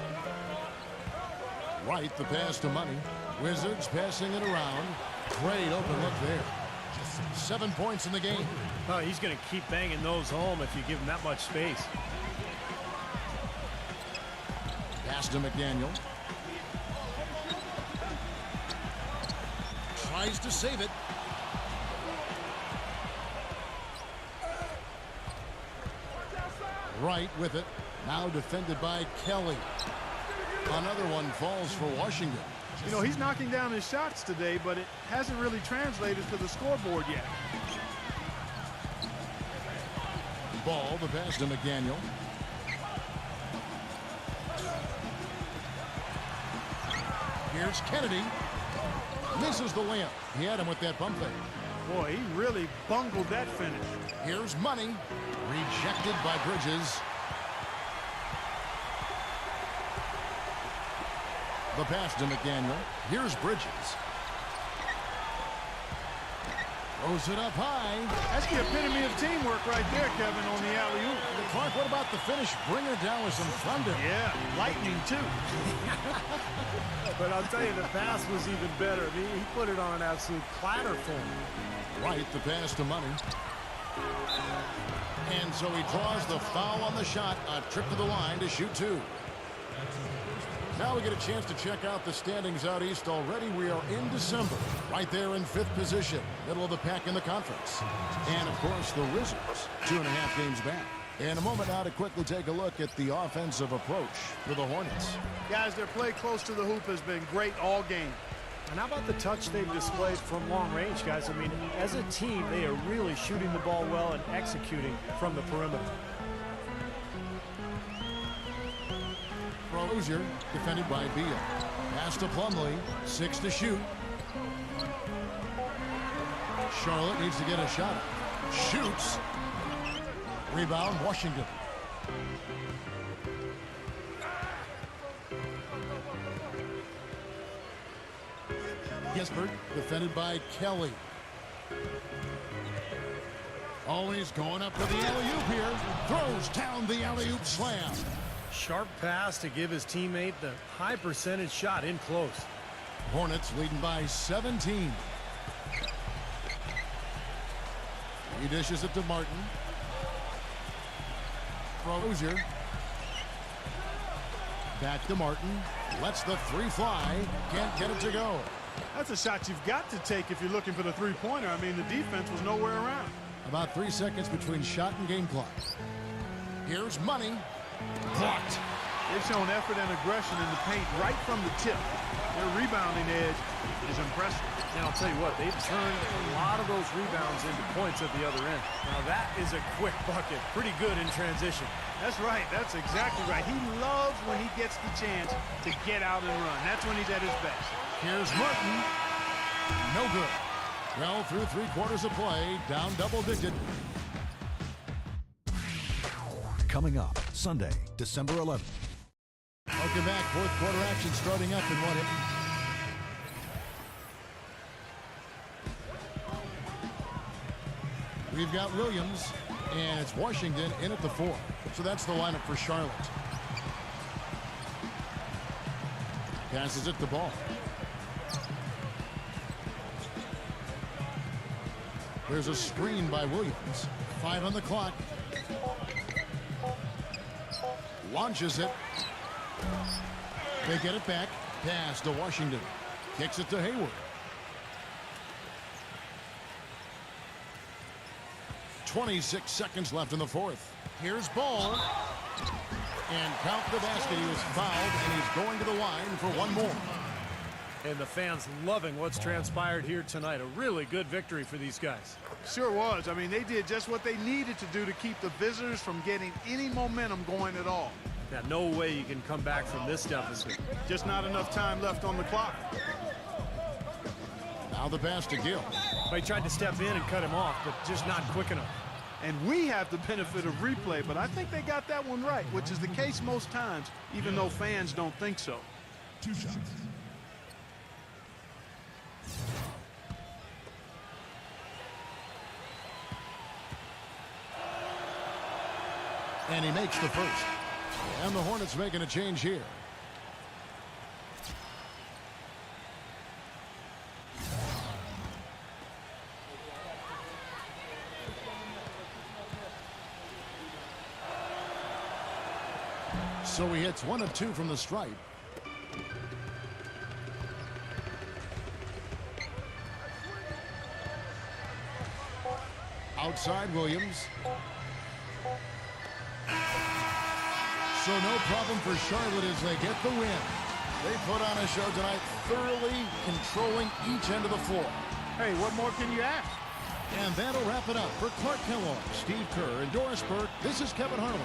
Right, the pass to Money. Wizards passing it around. Great open look there. 7 points in the game. Oh, he's going to keep banging those home if you give him that much space. Pass to McDaniel. Tries to save it. Right with it. Now defended by Kelly. Another one falls for Washington. You know, he's knocking down his shots today, but it hasn't really translated to the scoreboard yet. Ball, the pass to McDaniel. Here's Kennedy. Misses the layup. He had him with that bump fake. Boy, he really bungled that finish. Here's Money. Rejected by Bridges. The pass to McDaniel. Here's Bridges. Throws it up high. That's the epitome of teamwork right there, Kevin, on the alley-oop. Clark, what about the finish? Bring her down with some thunder. Yeah, lightning, too. But I'll tell you, the pass was even better. I mean, he put it on an absolute platter for him. Right, the pass to Money. And so he draws the foul on the shot. A trip to the line to shoot 2. Now we get a chance to check out the standings out east already. We are in December, right there in 5th position, middle of the pack in the conference. And, of course, the Wizards, 2.5 games back. In a moment now to quickly take a look at the offensive approach for the Hornets. Guys, their play close to the hoop has been great all game. And how about the touch they've displayed from long range, guys? I mean, as a team, they are really shooting the ball well and executing from the perimeter. Rozier, defended by Beal. Pass to Plumlee, 6 to shoot. Charlotte needs to get a shot. Shoots. Rebound, Washington. Gisbert, defended by Kelly. Always going up for the alley-oop here. Throws down the alley-oop slam. Sharp pass to give his teammate the high percentage shot in close. Hornets leading by 17. He dishes it to Martin. Rozier. Back to Martin. Lets the three fly. Can't get it to go. That's a shot you've got to take if you're looking for the three-pointer. I mean, the defense was nowhere around. About 3 seconds between shot and game clock. Here's Money. Blocked. They've shown effort and aggression in the paint right from the tip. Their rebounding edge is impressive. And I'll tell you what, they've turned a lot of those rebounds into points at the other end. Now that is a quick bucket. Pretty good in transition. That's right. That's exactly right. He loves when he gets the chance to get out and run. That's when he's at his best. Here's Martin. No good. Well, through 3 quarters of play, down double-digit. Coming up Sunday, December 11th. Welcome back. 4th quarter action starting up in 1 hit. We've got Williams, and it's Washington in at the 4. So that's the lineup for Charlotte. Passes it to Ball. There's a screen by Williams. 5 on the clock. Launches it. They get it back. Pass to Washington. Kicks it to Hayward. 26 seconds left in the 4th. Here's Ball. And count the basket. He was fouled, and he's going to the line for one more. And the fans loving what's transpired here tonight. A really good victory for these guys. Sure was. I mean, they did just what they needed to do to keep the visitors from getting any momentum going at all. Now, no way you can come back from this deficit. Just not enough time left on the clock. Now the pass to Gill. Well, he tried to step in and cut him off, but just not quick enough. And we have the benefit of replay, but I think they got that one right, which is the case most times, even though fans don't think so. 2 shots. And he makes the first. And the Hornets making a change here. So he hits 1 of 2 from the stripe. Outside Williams. So no problem for Charlotte as they get the win. They put on a show tonight, thoroughly controlling each end of the floor. Hey, what more can you ask? And that'll wrap it up for Clark Kellogg, Steve Kerr, and Doris Burke. This is Kevin Harlan.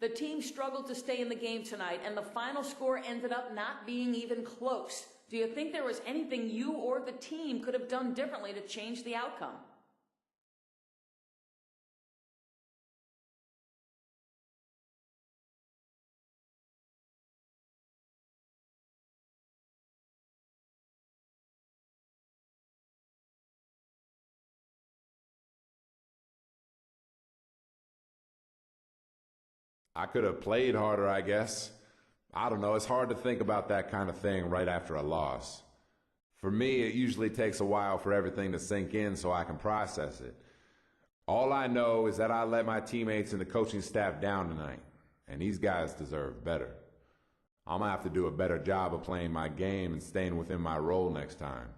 The team struggled to stay in the game tonight, and the final score ended up not being even close. Do you think there was anything you or the team could have done differently to change the outcome? I could have played harder, I guess. I don't know. It's hard to think about that kind of thing right after a loss. For me, it usually takes a while for everything to sink in so I can process it. All I know is that I let my teammates and the coaching staff down tonight, and these guys deserve better. I'm going to have to do a better job of playing my game and staying within my role next time.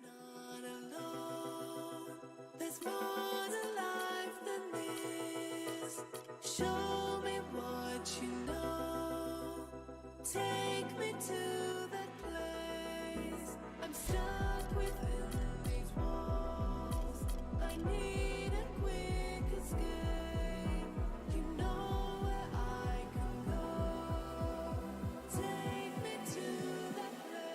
Not alone. There's more to life than this. Show me what you know. Take me to that place. I'm stuck within these walls. I need a quick escape. You know where I can go. Take me to that place.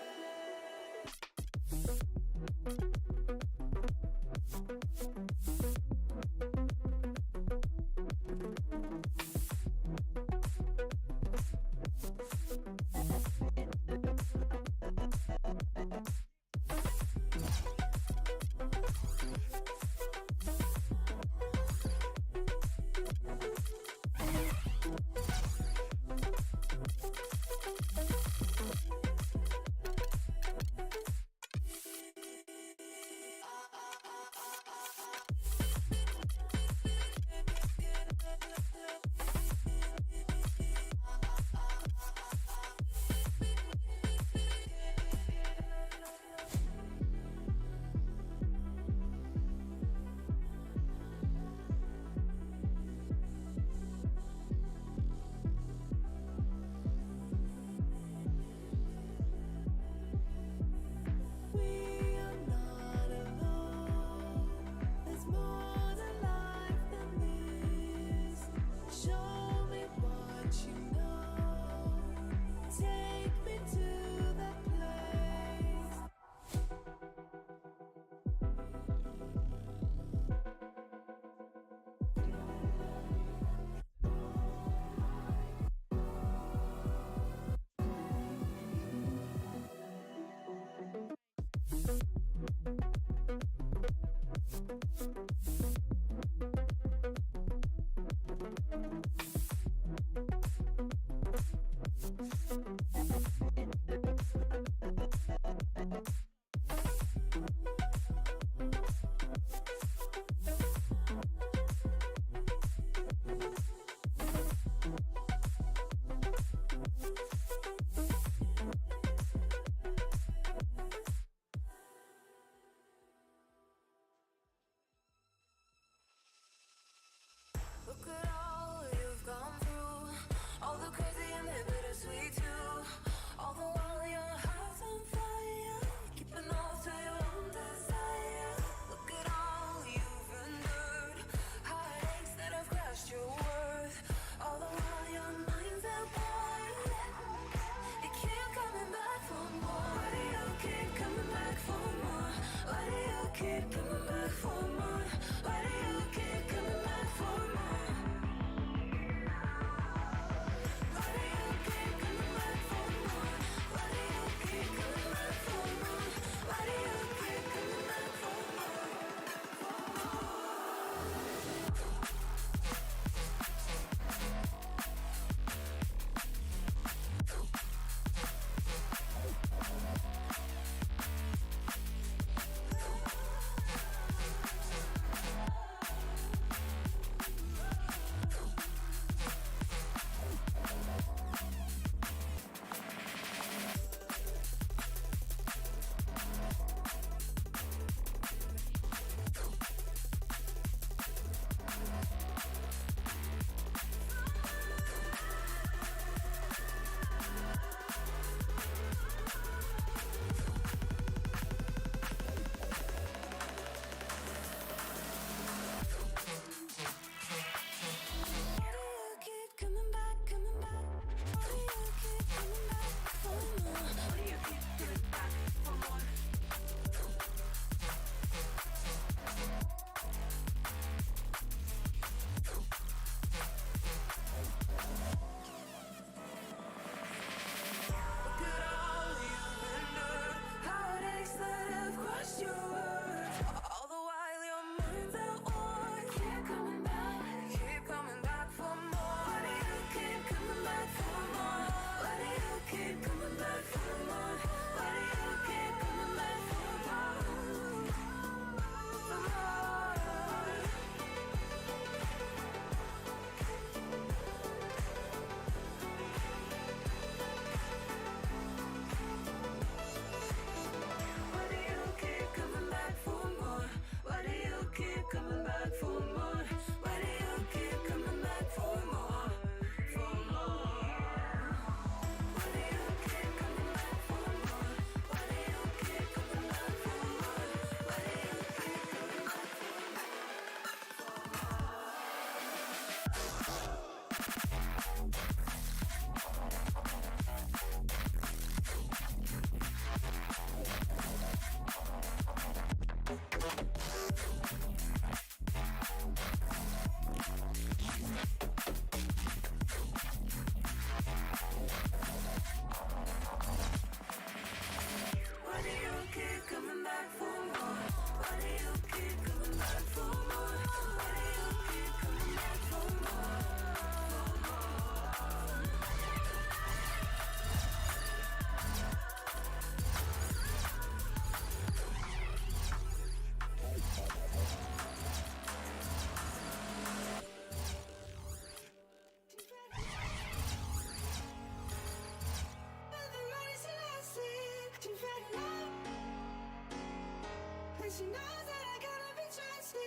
she knows that I gotta be trusted.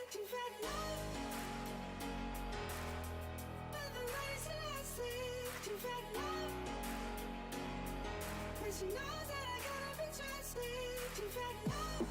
She fell in love with the race and I sleep. She fell in love, and she knows that I gotta be trusted. She fell in love.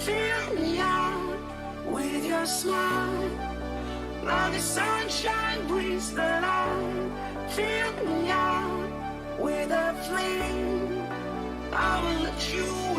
Fill me out with your smile, like the sunshine brings the light. Fill me out with a flame, I will let you